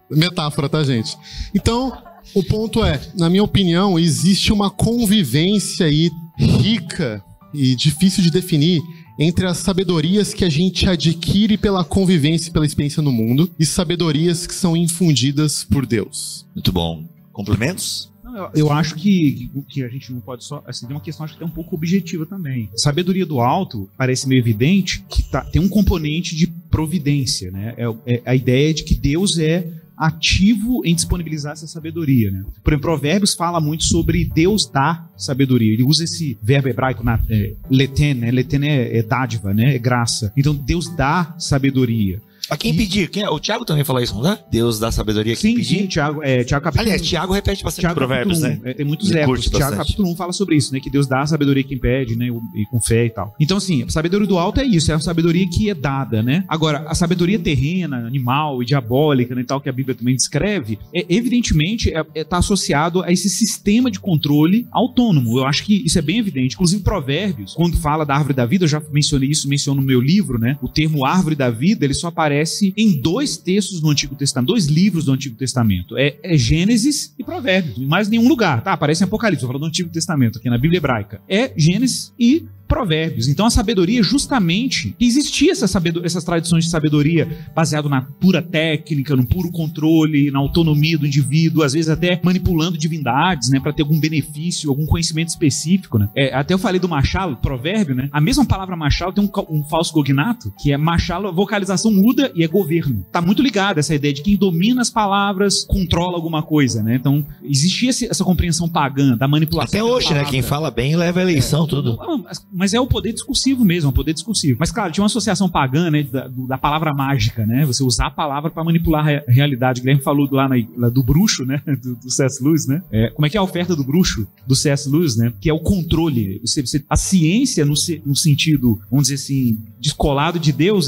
Metáfora, tá, gente? Então, o ponto é, na minha opinião, existe uma convivência aí rica e difícil de definir entre as sabedorias que a gente adquire pela convivência e pela experiência no mundo e sabedorias que são infundidas por Deus. Muito bom. Complementos? Eu acho que a gente não pode só... Assim, tem uma questão, acho que é um pouco objetiva também. Sabedoria do alto, parece meio evidente, que tem um componente de providência, né? É a ideia de que Deus é ativo em disponibilizar essa sabedoria, né? Por exemplo, Provérbios fala muito sobre Deus dar sabedoria. Ele usa esse verbo hebraico, leten, né? Leten é dádiva, né? É graça. Então, Deus dá sabedoria. A quem pedir? O Tiago também fala isso, não dá? Deus dá sabedoria a quem pedir? Sim, Tiago capítulo 1. Aliás, Tiago repete bastante Provérbios, né? Tem muitos ecos. Tiago capítulo 1 fala sobre isso, né? Que Deus dá a sabedoria a quem pede, né? E com fé e tal. Então, assim, a sabedoria do alto é isso, é a sabedoria que é dada, né? Agora, a sabedoria terrena, animal e diabólica, né, e tal, que a Bíblia também descreve, evidentemente, tá associado a esse sistema de controle autônomo. Eu acho que isso é bem evidente. Inclusive, Provérbios, quando fala da árvore da vida, eu já mencionei isso, menciono no meu livro, né? O termo árvore da vida, ele só aparece em dois textos do Antigo Testamento, 2 livros do Antigo Testamento. É Gênesis e Provérbios. Em mais nenhum lugar, tá? Aparece em Apocalipse, eu falo do Antigo Testamento, aqui na Bíblia hebraica. É Gênesis e Provérbios. Então a sabedoria, justamente, existia essas tradições de sabedoria baseado na pura técnica, no puro controle, na autonomia do indivíduo, às vezes até manipulando divindades, né, para ter algum benefício, algum conhecimento específico, né? Até eu falei do machalo, provérbio, né? A mesma palavra machalo tem um falso cognato, que é machalo, vocalização muda e é governo. Tá muito ligado essa ideia de quem domina as palavras controla alguma coisa, né? Então existia essa compreensão pagã da manipulação. Até hoje, né? Quem fala bem leva a eleição, tudo. Mas é o poder discursivo mesmo, é o poder discursivo. Mas, claro, tinha uma associação pagã, né, da palavra mágica, né? Você usar a palavra para manipular a realidade. O Guilherme falou lá do bruxo, né? Do C.S. Lewis, né? Como é que é a oferta do bruxo do C.S. Lewis, né? Que é o controle. A ciência, no sentido, vamos dizer assim, descolado de Deus,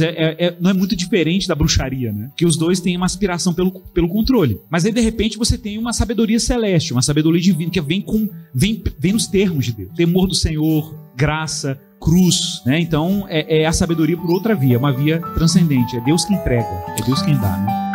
não é muito diferente da bruxaria, né? Porque os dois têm uma aspiração pelo controle. Mas aí, de repente, você tem uma sabedoria celeste, uma sabedoria divina, que vem nos termos de Deus. Temor do Senhor, graça, cruz, né? Então é a sabedoria por outra via, uma via transcendente. É Deus que entrega, é Deus quem dá, né?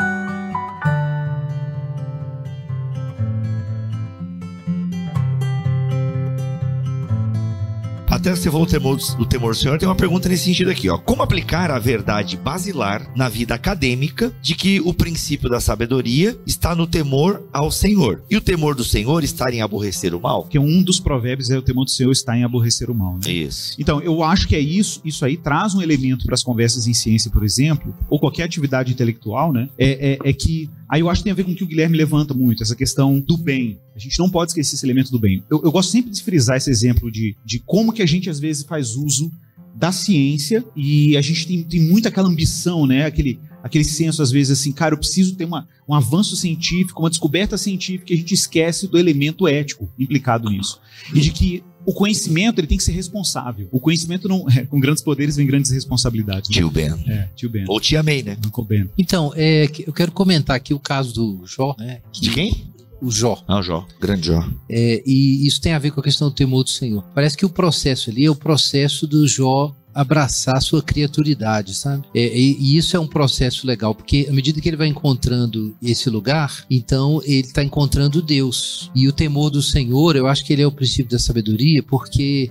Até você falou do temor do Senhor, tem uma pergunta nesse sentido aqui, ó. Como aplicar a verdade basilar na vida acadêmica de que o princípio da sabedoria está no temor ao Senhor? E o temor do Senhor está em aborrecer o mal? Porque um dos provérbios é o temor do Senhor está em aborrecer o mal, né? Isso. Então, eu acho que é isso aí traz um elemento para as conversas em ciência, por exemplo, ou qualquer atividade intelectual, né? É que aí eu acho que tem a ver com o que o Guilherme levanta muito, essa questão do bem. A gente não pode esquecer esse elemento do bem. Eu gosto sempre de frisar esse exemplo de como que a gente às vezes faz uso da ciência e a gente tem muito aquela ambição, né? Aquele senso às vezes assim, cara, eu preciso ter um avanço científico, uma descoberta científica, e a gente esquece do elemento ético implicado nisso. E de que o conhecimento ele tem que ser responsável. O conhecimento não com grandes poderes vem grandes responsabilidades. Né? Tio Ben. Tio Ben. Ou tia May, né? Uncle Ben. Então, eu quero comentar aqui o caso do Jó, né? De quem? O Jó. Ah, o Jó. Grande Jó. E isso tem a ver com a questão do temor do Senhor. Parece que o processo ali é o processo do Jó abraçar a sua criaturidade, sabe? E isso é um processo legal, porque à medida que ele vai encontrando esse lugar, então ele está encontrando Deus. E o temor do Senhor, eu acho que ele é o princípio da sabedoria, porque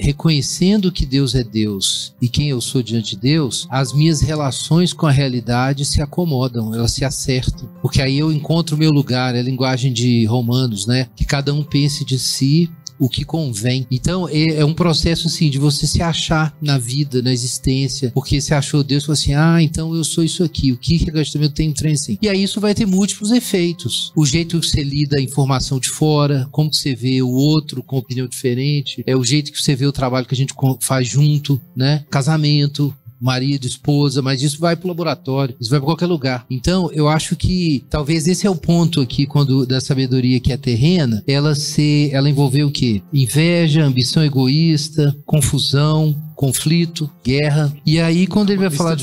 reconhecendo que Deus é Deus e quem eu sou diante de Deus, as minhas relações com a realidade se acomodam, elas se acertam. Porque aí eu encontro o meu lugar, é a linguagem de Romanos, né? Que cada um pense de si o que convém. Então é um processo assim de você se achar na vida, na existência, porque você achou Deus e falou assim, então eu sou isso aqui, o Kierkegaard também tem um trem assim. E aí isso vai ter múltiplos efeitos. O jeito que você lida a informação de fora, como que você vê o outro com opinião diferente, o jeito que você vê o trabalho que a gente faz junto, né? Casamento, marido, esposa, mas isso vai pro laboratório, isso vai para qualquer lugar. Então, eu acho que talvez esse é o ponto aqui da sabedoria que é terrena, ela envolver o quê? Inveja, ambição egoísta, confusão, conflito, guerra. E aí, quando ele vai falar de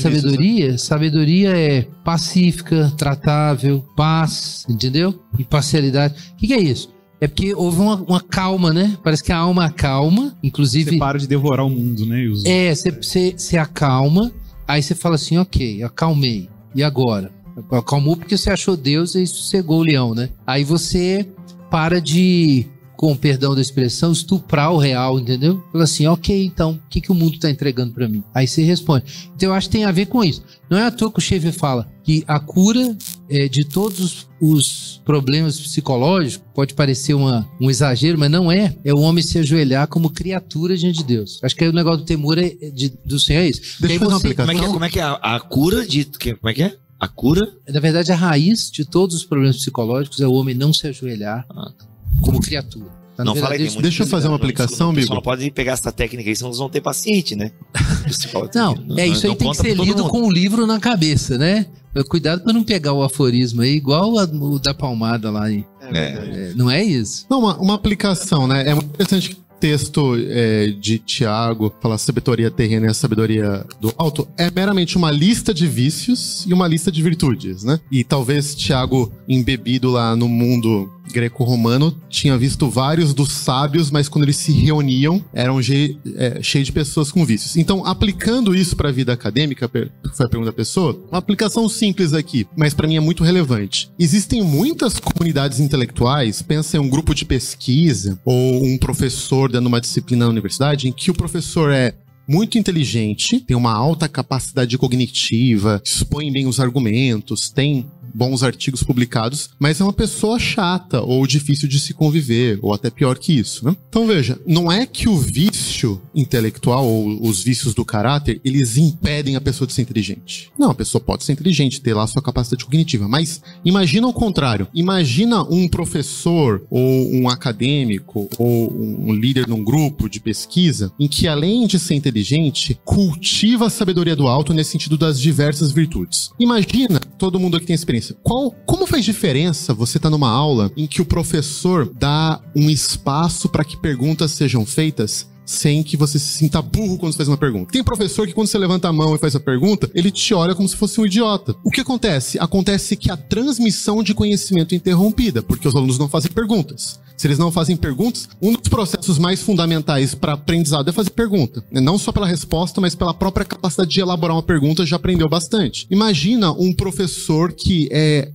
sabedoria é pacífica, tratável, paz, entendeu? Imparcialidade. O que é isso? É porque houve uma calma, né? Parece que a alma acalma, inclusive... Você para de devorar o mundo, né? Você acalma, aí você fala assim, ok, acalmei. E agora? Acalmou porque você achou Deus e sossegou o leão, né? Aí você para de, com perdão da expressão, estuprar o real, entendeu? Fala assim, ok, então, o que o mundo está entregando para mim? Aí você responde. Então eu acho que tem a ver com isso. Não é à toa que o Schaeffer fala que a cura de todos os problemas psicológicos, pode parecer um exagero, mas não é o homem se ajoelhar como criatura diante de Deus. Acho que aí o negócio do temor do Senhor é isso. Deixa eu fazer uma aplicação. Como é que é a cura de... Como é que é? A cura? Na verdade, a raiz de todos os problemas psicológicos é o homem não se ajoelhar como criatura. Não falei, tem muito. Deixa eu fazer uma aplicação, amigo. Você não pode pegar essa técnica aí, senão vocês vão ter paciente, né? Isso aí tem que ser lido com o livro na cabeça, né? Cuidado para não pegar o aforismo aí, igual o da palmada lá. Não é isso? Não, uma aplicação, né? É muito interessante texto de Tiago, fala sabedoria terrena e a sabedoria do alto, é meramente uma lista de vícios e uma lista de virtudes, né? E talvez Tiago, embebido lá no mundo greco-romano, tinha visto vários dos sábios, mas quando eles se reuniam, eram cheios de pessoas com vícios. Então, aplicando isso para a vida acadêmica, foi a pergunta da pessoa, uma aplicação simples aqui, mas para mim é muito relevante. Existem muitas comunidades intelectuais, pensa em um grupo de pesquisa ou um professor dando uma disciplina na universidade, em que o professor é muito inteligente, tem uma alta capacidade cognitiva, expõe bem os argumentos, tem bons artigos publicados, mas é uma pessoa chata ou difícil de se conviver, ou até pior que isso, né? Então veja, não é que o vício intelectual ou os vícios do caráter, eles impedem a pessoa de ser inteligente. Não, a pessoa pode ser inteligente, ter lá a sua capacidade cognitiva, mas imagina o contrário. Imagina um professor ou um acadêmico ou um líder num grupo de pesquisa em que, além de ser inteligente, cultiva a sabedoria do alto nesse sentido das diversas virtudes. Imagina, todo mundo aqui tem experiência. Como faz diferença você estar numa aula em que o professor dá um espaço para que perguntas sejam feitas sem que você se sinta burro quando você faz uma pergunta. Tem professor que quando você levanta a mão e faz a pergunta, ele te olha como se fosse um idiota. O que acontece? Acontece que a transmissão de conhecimento é interrompida, porque os alunos não fazem perguntas. Se eles não fazem perguntas, um dos processos mais fundamentais para aprendizado é fazer pergunta. Não só pela resposta, mas pela própria capacidade de elaborar uma pergunta, já aprendeu bastante. Imagina um professor que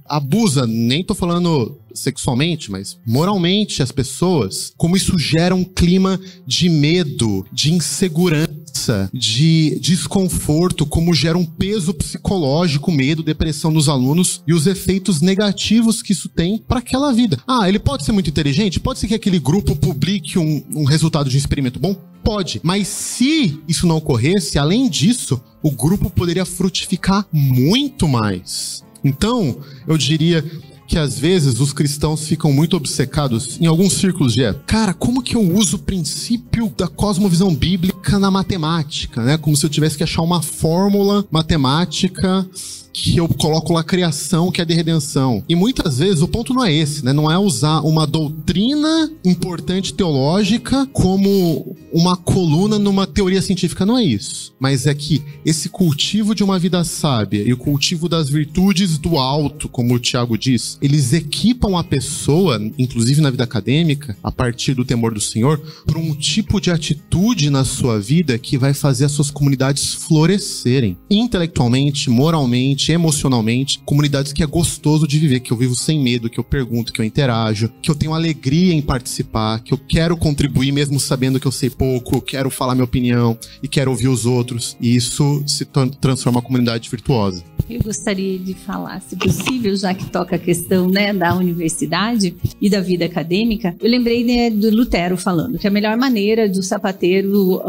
abusa, nem tô falando sexualmente, mas moralmente as pessoas, como isso gera um clima de medo, de insegurança, de desconforto, como gera um peso psicológico, medo, depressão nos alunos e os efeitos negativos que isso tem para aquela vida. Ele pode ser muito inteligente? Pode ser que aquele grupo publique um resultado de um experimento bom? Pode, mas se isso não ocorresse, além disso, o grupo poderia frutificar muito mais. Então, eu diria que às vezes os cristãos ficam muito obcecados em alguns círculos cara, como que eu uso o princípio da cosmovisão bíblica na matemática, né? Como se eu tivesse que achar uma fórmula matemática que eu coloco lá a criação, que é de redenção. E muitas vezes o ponto não é esse, né? Não é usar uma doutrina importante teológica como uma coluna numa teoria científica, não é isso. Mas é que esse cultivo de uma vida sábia e o cultivo das virtudes do alto, como o Tiago diz, eles equipam a pessoa, inclusive na vida acadêmica, a partir do temor do Senhor, para um tipo de atitude na sua vida que vai fazer as suas comunidades florescerem. Intelectualmente, moralmente, emocionalmente, comunidades que é gostoso de viver, que eu vivo sem medo, que eu pergunto, que eu interajo, que eu tenho alegria em participar, que eu quero contribuir mesmo sabendo que eu sei pouco, eu quero falar minha opinião e quero ouvir os outros, e isso se transforma em uma comunidade virtuosa. Eu gostaria de falar, se possível, já que toca a questão, né, da universidade e da vida acadêmica, eu lembrei, né, do Lutero falando que a melhor maneira do sapateiro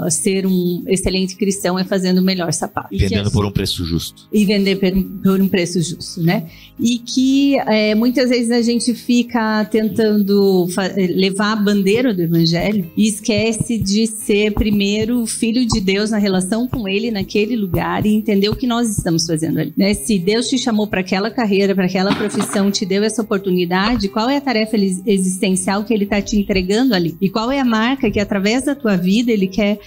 ser um excelente cristão é fazendo o melhor sapato. Vendendo por um preço justo. E vender por um preço justo, né? E que muitas vezes a gente fica tentando levar a bandeira do evangelho e esquece de ser primeiro filho de Deus na relação com ele naquele lugar e entender o que nós estamos fazendo ali, né? Se Deus te chamou para aquela carreira, para aquela profissão, te deu essa oportunidade, qual é a tarefa existencial que ele está te entregando ali? E qual é a marca que através da tua vida ele quer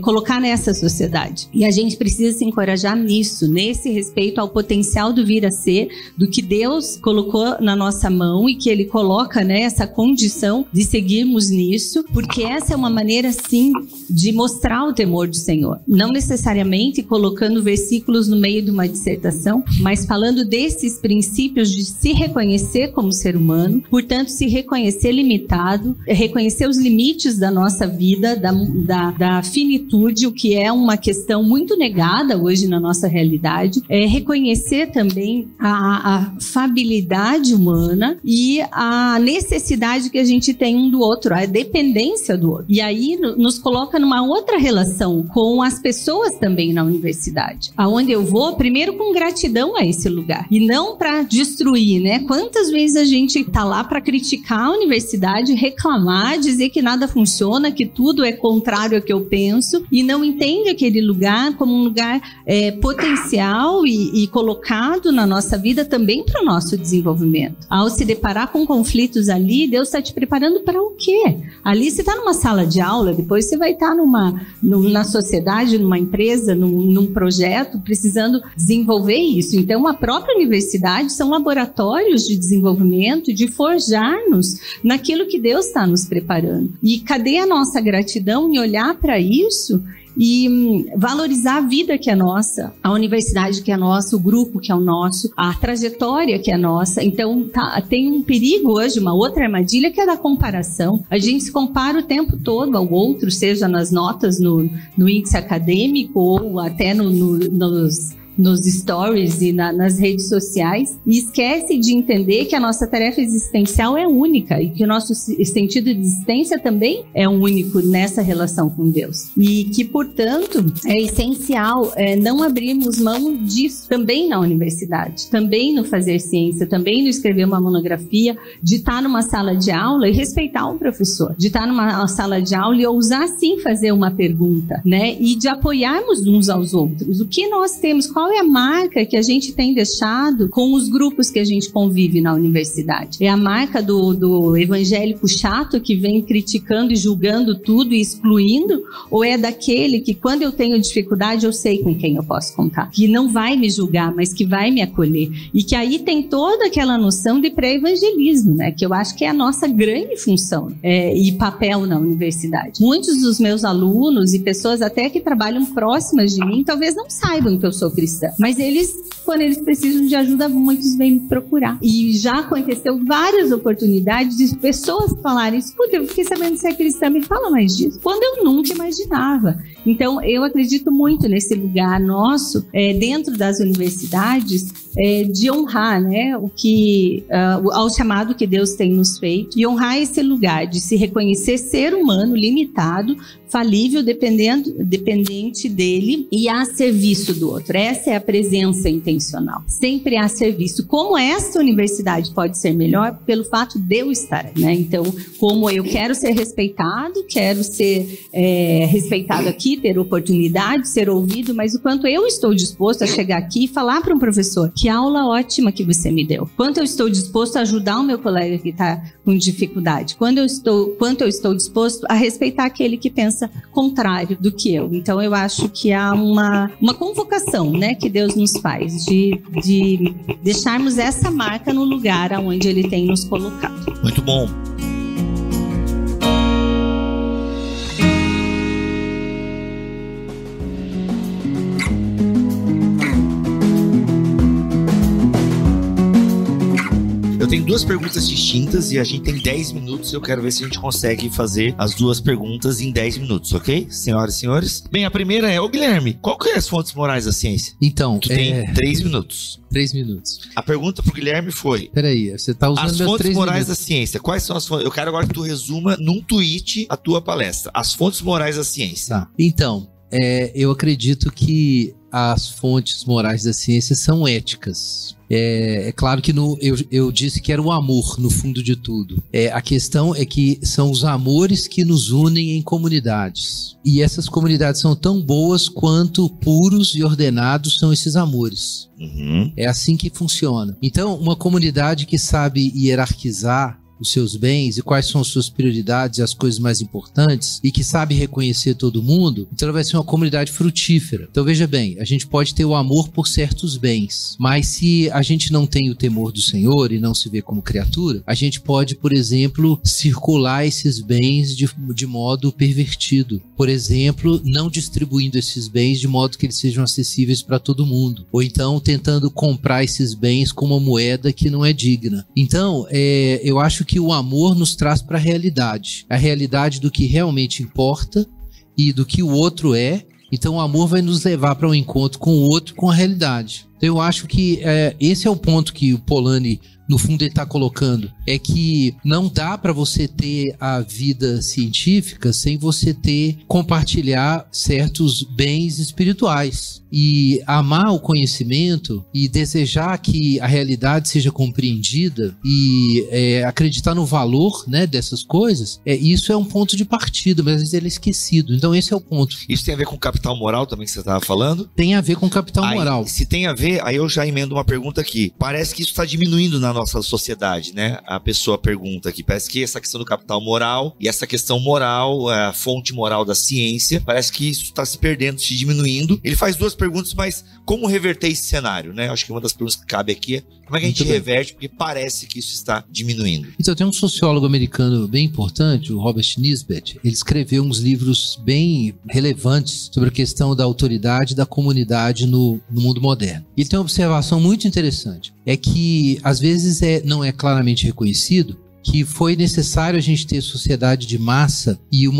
colocar nessa sociedade? E a gente precisa se encorajar nisso, nesse respeito ao potencial do vir a ser, do que Deus colocou na nossa mão e que ele coloca, né, essa condição de seguirmos nisso, porque essa é uma maneira, sim, de mostrar o temor do Senhor. Não necessariamente colocando versículos no meio de uma dissertação, mas falando desses princípios de se reconhecer como ser humano, portanto, se reconhecer limitado, reconhecer os limites da nossa vida, da finitude, o que é uma questão muito negada hoje na nossa realidade, reconhecer também a fabilidade humana e a necessidade que a gente tem um do outro, a dependência do outro. E aí nos coloca numa outra relação com as pessoas também na universidade, aonde eu vou primeiro com gratidão a esse lugar e não para destruir, né? Quantas vezes a gente tá lá para criticar a universidade, reclamar, dizer que nada funciona, que tudo é contrário ao que eu penso e não entende aquele lugar como um lugar potencial e colocado na nossa vida também para o nosso desenvolvimento. Ao se deparar com conflitos ali, Deus está te preparando para o quê? Ali você está numa sala de aula, depois você vai estar na sociedade, numa empresa, num projeto, precisando desenvolver isso. Então, a própria universidade são laboratórios de desenvolvimento, de forjar-nos naquilo que Deus está nos preparando. E cadê a nossa gratidão em olhar para isso e valorizar a vida que é nossa, a universidade que é nossa, o grupo que é o nosso, a trajetória que é nossa? Então, tem um perigo hoje, uma outra armadilha, que é da comparação. A gente se compara o tempo todo ao outro, seja nas notas no índice acadêmico ou até nos stories e nas redes sociais, e esquece de entender que a nossa tarefa existencial é única e que o nosso sentido de existência também é único nessa relação com Deus. E que, portanto, é essencial não abrirmos mão disso também na universidade, também no fazer ciência, também no escrever uma monografia, de estar numa sala de aula e respeitar o professor, de estar numa sala de aula e ousar sim fazer uma pergunta, né? E de apoiarmos uns aos outros. O que nós temos? Qual qual é a marca que a gente tem deixado com os grupos que a gente convive na universidade? É a marca do evangélico chato que vem criticando e julgando tudo e excluindo? Ou é daquele que, quando eu tenho dificuldade, eu sei com quem eu posso contar? Que não vai me julgar, mas que vai me acolher. E que aí tem toda aquela noção de pré-evangelismo, né? Que eu acho que é a nossa grande função e papel na universidade. Muitos dos meus alunos e pessoas até que trabalham próximas de mim, talvez não saibam que eu sou cristã. Mas eles, quando eles precisam de ajuda, muitos vêm me procurar. E já aconteceu várias oportunidades de pessoas falarem: escuta, eu fiquei sabendo que você é cristã, me fala mais disso. Quando eu nunca imaginava. Então, eu acredito muito nesse lugar nosso, dentro das universidades, de honrar, né, ao chamado que Deus tem nos feito, e honrar esse lugar de se reconhecer ser humano limitado, falível, dependente dele e a serviço do outro. Essa é a presença intencional. Sempre a serviço. Como essa universidade pode ser melhor? Pelo fato de eu estar, né? Então, como eu quero ser respeitado, quero ser respeitado aqui, ter oportunidade, ser ouvido, mas o quanto eu estou disposto a chegar aqui e falar para um professor: que aula ótima que você me deu. Quanto eu estou disposto a ajudar o meu colega que está com dificuldade. Quanto eu estou disposto a respeitar aquele que pensa contrário do que eu. Então, eu acho que há uma convocação, né, que Deus nos faz de deixarmos essa marca no lugar onde Ele tem nos colocado. Muito bom. Eu tenho duas perguntas distintas e a gente tem 10 minutos. Eu quero ver se a gente consegue fazer as duas perguntas em 10 minutos, ok? Senhoras e senhores. Bem, a primeira é: ô Guilherme, qual que é as fontes morais da ciência? Então, tu tem 3 minutos. 3 minutos. A pergunta pro Guilherme foi: peraí, você tá usando as fontes morais minutos. da ciência. Quais são as fontes? Eu quero agora que tu resuma num tweet a tua palestra. As fontes morais da ciência. Tá. Então, eu acredito que as fontes morais da ciência são éticas. É claro que eu disse que era o amor no fundo de tudo. A questão é que são os amores que nos unem em comunidades. E essas comunidades são tão boas quanto puros e ordenados são esses amores. Uhum. É assim que funciona. Então, uma comunidade que sabe hierarquizar os seus bens e quais são as suas prioridades e as coisas mais importantes, e que sabe reconhecer todo mundo, então ela vai ser uma comunidade frutífera. Então veja bem, a gente pode ter o amor por certos bens, mas se a gente não tem o temor do Senhor e não se vê como criatura, a gente pode, por exemplo, circular esses bens de modo pervertido. Por exemplo, não distribuindo esses bens de modo que eles sejam acessíveis para todo mundo, ou então tentando comprar esses bens com uma moeda que não é digna. Então, eu acho que o amor nos traz para a realidade do que realmente importa e do que o outro é. Então o amor vai nos levar para um encontro com o outro, com a realidade. Então eu acho que esse é o ponto que o Polanyi, no fundo, ele está colocando, é que não dá para você ter a vida científica sem você compartilhar certos bens espirituais. E amar o conhecimento e desejar que a realidade seja compreendida e acreditar no valor, né, dessas coisas, isso é um ponto de partida, mas às vezes ele é esquecido. Então esse é o ponto. Isso tem a ver com capital moral também que você estava falando? Tem a ver com capital moral. Se tem a ver, aí eu já emendo uma pergunta aqui. Parece que isso está diminuindo na nossa sociedade, né? A pessoa pergunta aqui, parece que essa questão do capital moral e essa questão moral, a fonte moral da ciência, parece que isso está se perdendo, se diminuindo. Ele faz duas perguntas, mas como reverter esse cenário, né? Acho que uma das perguntas que cabe aqui é como é que a gente reverte, porque parece que isso está diminuindo. Então, tem um sociólogo americano bem importante, o Robert Nisbet. Ele escreveu uns livros bem relevantes sobre a questão da autoridade e da comunidade no mundo moderno. Ele tem uma observação muito interessante. É que, às vezes, não é claramente reconhecido que foi necessário a gente ter sociedade de massa e um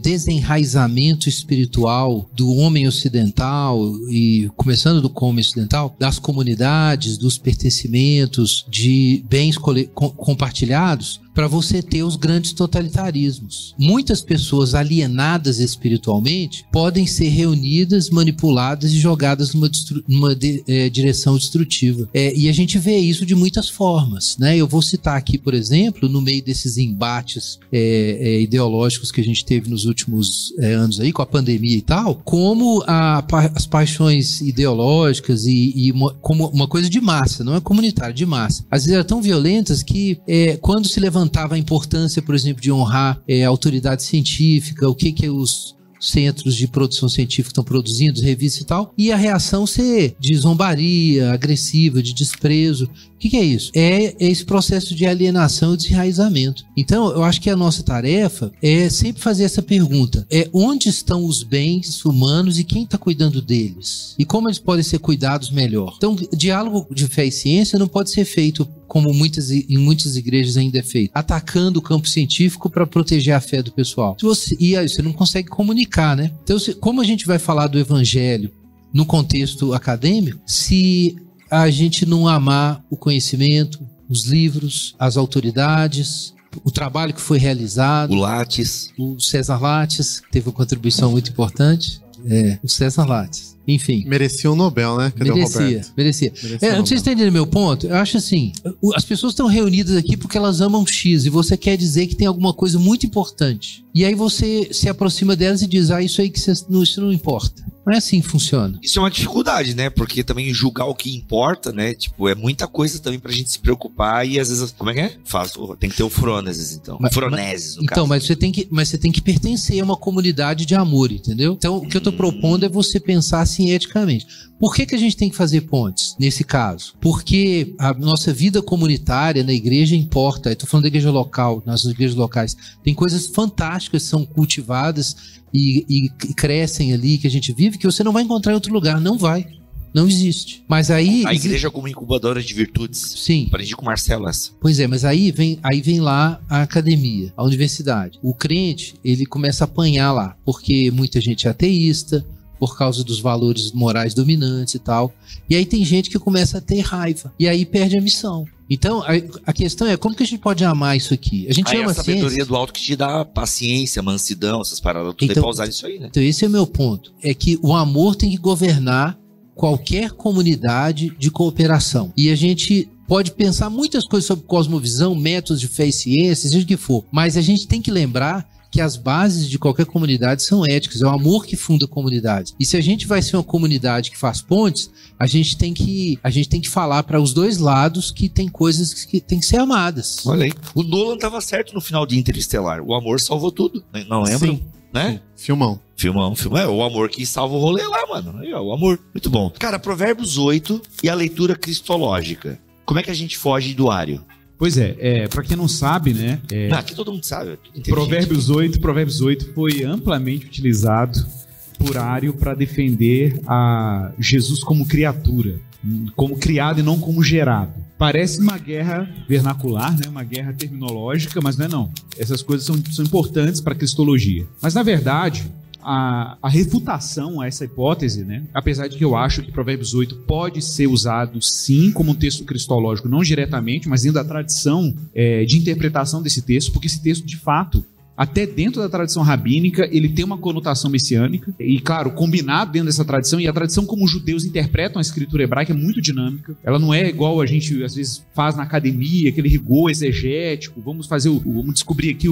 desenraizamento espiritual do homem ocidental, e começando do homem ocidental, das comunidades, dos pertencimentos, de bens compartilhados, para você ter os grandes totalitarismos. Muitas pessoas alienadas espiritualmente podem ser reunidas, manipuladas e jogadas numa direção destrutiva. E a gente vê isso de muitas formas, né? Eu vou citar aqui, por exemplo, no meio desses embates ideológicos que a gente teve nos últimos anos aí, com a pandemia e tal, como as paixões ideológicas como uma coisa de massa, não é comunitária, de massa. Às vezes eram tão violentas que quando se levantava a importância, por exemplo, de honrar a autoridade científica, o que os centros de produção científica estão produzindo, revistas e tal, e a reação ser de zombaria, agressiva, de desprezo. O que é isso? É esse processo de alienação e desenraizamento. Então, eu acho que a nossa tarefa é sempre fazer essa pergunta: onde estão os bens humanos e quem está cuidando deles? E como eles podem ser cuidados melhor? Então, diálogo de fé e ciência não pode ser feito como em muitas igrejas ainda é feito, atacando o campo científico para proteger a fé do pessoal. E aí você não consegue comunicar, né? Então, como a gente vai falar do evangelho no contexto acadêmico, se a gente não amar o conhecimento, os livros, as autoridades, o trabalho que foi realizado? O César Lattes teve uma contribuição muito importante. O César Lattes. Enfim. Merecia um Nobel, né? Cadê merecia. Não sei se você entendeu meu ponto. Eu acho assim, as pessoas estão reunidas aqui porque elas amam X e você quer dizer que tem alguma coisa muito importante. E aí você se aproxima delas e diz, isso aí que isso não importa. Não é assim que funciona. Isso é uma dificuldade, né? Porque também julgar o que importa, né? Tipo, é muita coisa também pra gente se preocupar e às vezes... Como é que é? Tem que ter o frônesis, então. Froneses, no caso. Mas você tem que pertencer a uma comunidade de amor, entendeu? Então, o que eu tô propondo é você pensar assim eticamente. Por que a gente tem que fazer pontes, nesse caso? Porque a nossa vida comunitária na igreja importa. Eu tô falando da igreja local, nas igrejas locais. Tem coisas fantásticas que são cultivadas e crescem ali, que a gente vive, que você não vai encontrar em outro lugar. Não vai. Não existe. Mas aí... A igreja como incubadora de virtudes. Sim. Aprendi com o Marcelo essa. Pois é, mas aí vem lá a academia, a universidade. O crente, ele começa a apanhar lá, porque muita gente é ateísta, por causa dos valores morais dominantes e tal. E aí tem gente que começa a ter raiva. E aí perde a missão. Então, a questão é, como que a gente pode amar isso aqui? A gente ama a sabedoria do alto que te dá paciência, mansidão, essas paradas. Tudo então, pra usar isso aí, né? Então esse é o meu ponto. É que o amor tem que governar qualquer comunidade de cooperação. E a gente pode pensar muitas coisas sobre cosmovisão, métodos de fé e ciência, seja o que for. Mas a gente tem que lembrar que as bases de qualquer comunidade são éticas, é o amor que funda a comunidade. E se a gente vai ser uma comunidade que faz pontes, a gente tem que falar para os dois lados que tem coisas que tem que ser amadas. Olha aí. O Nolan tava certo no final de Interestelar. O amor salvou tudo. Não lembram? Sim. Né? Sim. Filmão. É o amor que salva o rolê lá, mano. Aí, ó, o amor. Muito bom. Cara, Provérbios 8 e a leitura cristológica. Como é que a gente foge do Ário? Pois pra quem não sabe, né? Aqui todo mundo sabe. Provérbios 8 foi amplamente utilizado por Ário para defender a Jesus como criatura, como criado e não como gerado. Parece uma guerra vernacular, né? Uma guerra terminológica, mas não é não. Essas coisas são importantes para a cristologia. Mas, na verdade, a refutação a essa hipótese, né? Apesar de que eu acho que Provérbios 8 pode ser usado sim como um texto cristológico, não diretamente, mas dentro da tradição de interpretação desse texto, porque esse texto, de fato, até dentro da tradição rabínica, ele tem uma conotação messiânica e, claro, combinado dentro dessa tradição, e a tradição como os judeus interpretam a escritura hebraica é muito dinâmica. Ela não é igual a gente, às vezes, faz na academia, aquele rigor exegético, vamos descobrir aqui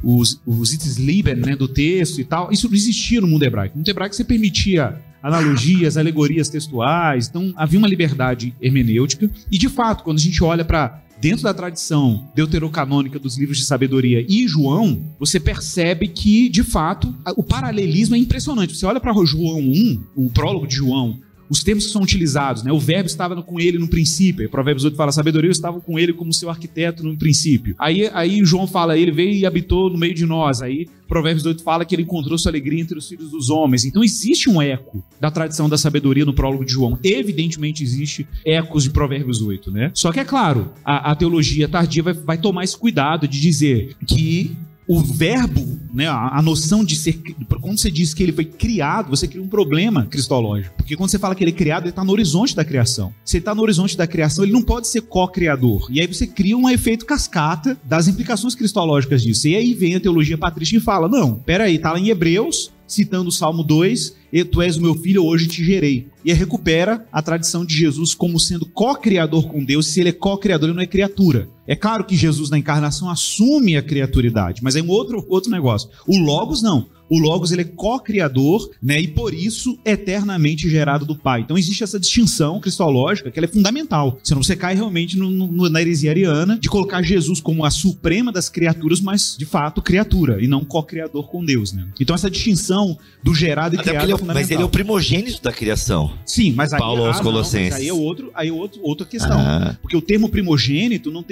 os Itzliben, né, do texto e tal. Isso não existia no mundo hebraico. No mundo hebraico você permitia analogias, alegorias textuais, então havia uma liberdade hermenêutica, e, de fato, quando a gente olha para dentro da tradição deuterocanônica dos livros de sabedoria e João, você percebe que, de fato, o paralelismo é impressionante. Você olha para João 1, o prólogo de João, os termos que são utilizados, né? O verbo estava com ele no princípio. Provérbios 8 fala, sabedoria estava com ele como seu arquiteto no princípio. Aí João fala, ele veio e habitou no meio de nós. Aí Provérbios 8 fala que ele encontrou sua alegria entre os filhos dos homens. Então existe um eco da tradição da sabedoria no prólogo de João. Evidentemente existe ecos de Provérbios 8, né? Só que é claro, a teologia tardia vai tomar esse cuidado de dizer que o verbo, né, a noção de ser... Quando você diz que ele foi criado, você cria um problema cristológico. Porque quando você fala que ele é criado, ele está no horizonte da criação. Se ele está no horizonte da criação, ele não pode ser co-criador. E aí você cria um efeito cascata das implicações cristológicas disso. E aí vem a teologia patrística e fala, não, peraí, tá lá em Hebreus, citando o Salmo 2, tu és o meu filho, hoje te gerei. E aí recupera a tradição de Jesus como sendo co-criador com Deus. Se ele é co-criador, ele não é criatura. É claro que Jesus na encarnação assume a criaturidade, mas é um outro negócio. O Logos não. O Logos ele é co-criador, né, e por isso eternamente gerado do Pai. Então existe essa distinção cristológica que ela é fundamental. Senão você cai realmente na heresia ariana de colocar Jesus como a suprema das criaturas, mas de fato criatura e não co-criador com Deus, né? Então essa distinção do gerado e criado é fundamental. Mas ele é o primogênito da criação. Sim, mas aí, Paulo aos Colossenses. Mas aí é outra questão. Porque o termo primogênito não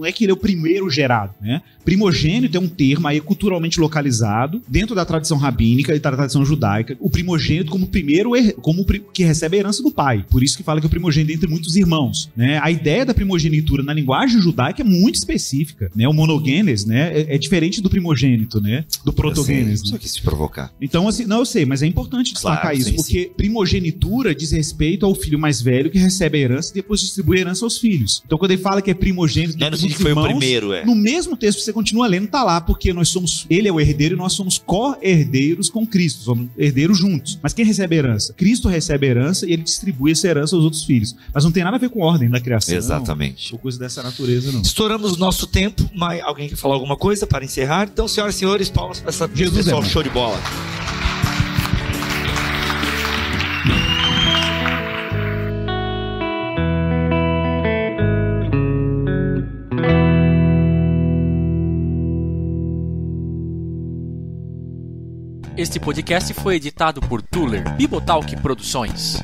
é que ele é o primeiro gerado, né? Primogênito é um termo aí culturalmente localizado dentro da tradição rabínica e da tradição judaica. O primogênito como primeiro, que recebe a herança do pai. Por isso que fala que é o primogênito entre muitos irmãos, né? A ideia da primogenitura na linguagem judaica é muito específica, né? O monogênes, né? É diferente do primogênito, né? Do protogênes. Só quis te provocar. Então, assim, não, eu sei, mas é importante destacar claro, isso, sim, porque sim. Primogenitura diz respeito ao filho mais velho que recebe a herança e depois distribui a herança aos filhos. Então, quando ele fala que é primogênito, não sei que foi irmãos, o primeiro, no mesmo texto que você continua lendo, tá lá, porque ele é o herdeiro e nós somos co-herdeiros com Cristo, somos herdeiros juntos. Mas quem recebe a herança? Cristo recebe a herança e ele distribui essa herança aos outros filhos. Mas não tem nada a ver com a ordem da criação. Exatamente. Ou coisa dessa natureza, não. Estouramos o nosso tempo, mas alguém quer falar alguma coisa para encerrar? Então, senhoras e senhores, palmas para essa pessoal, show de bola. Este podcast foi editado por Tuller Bibotalk Produções.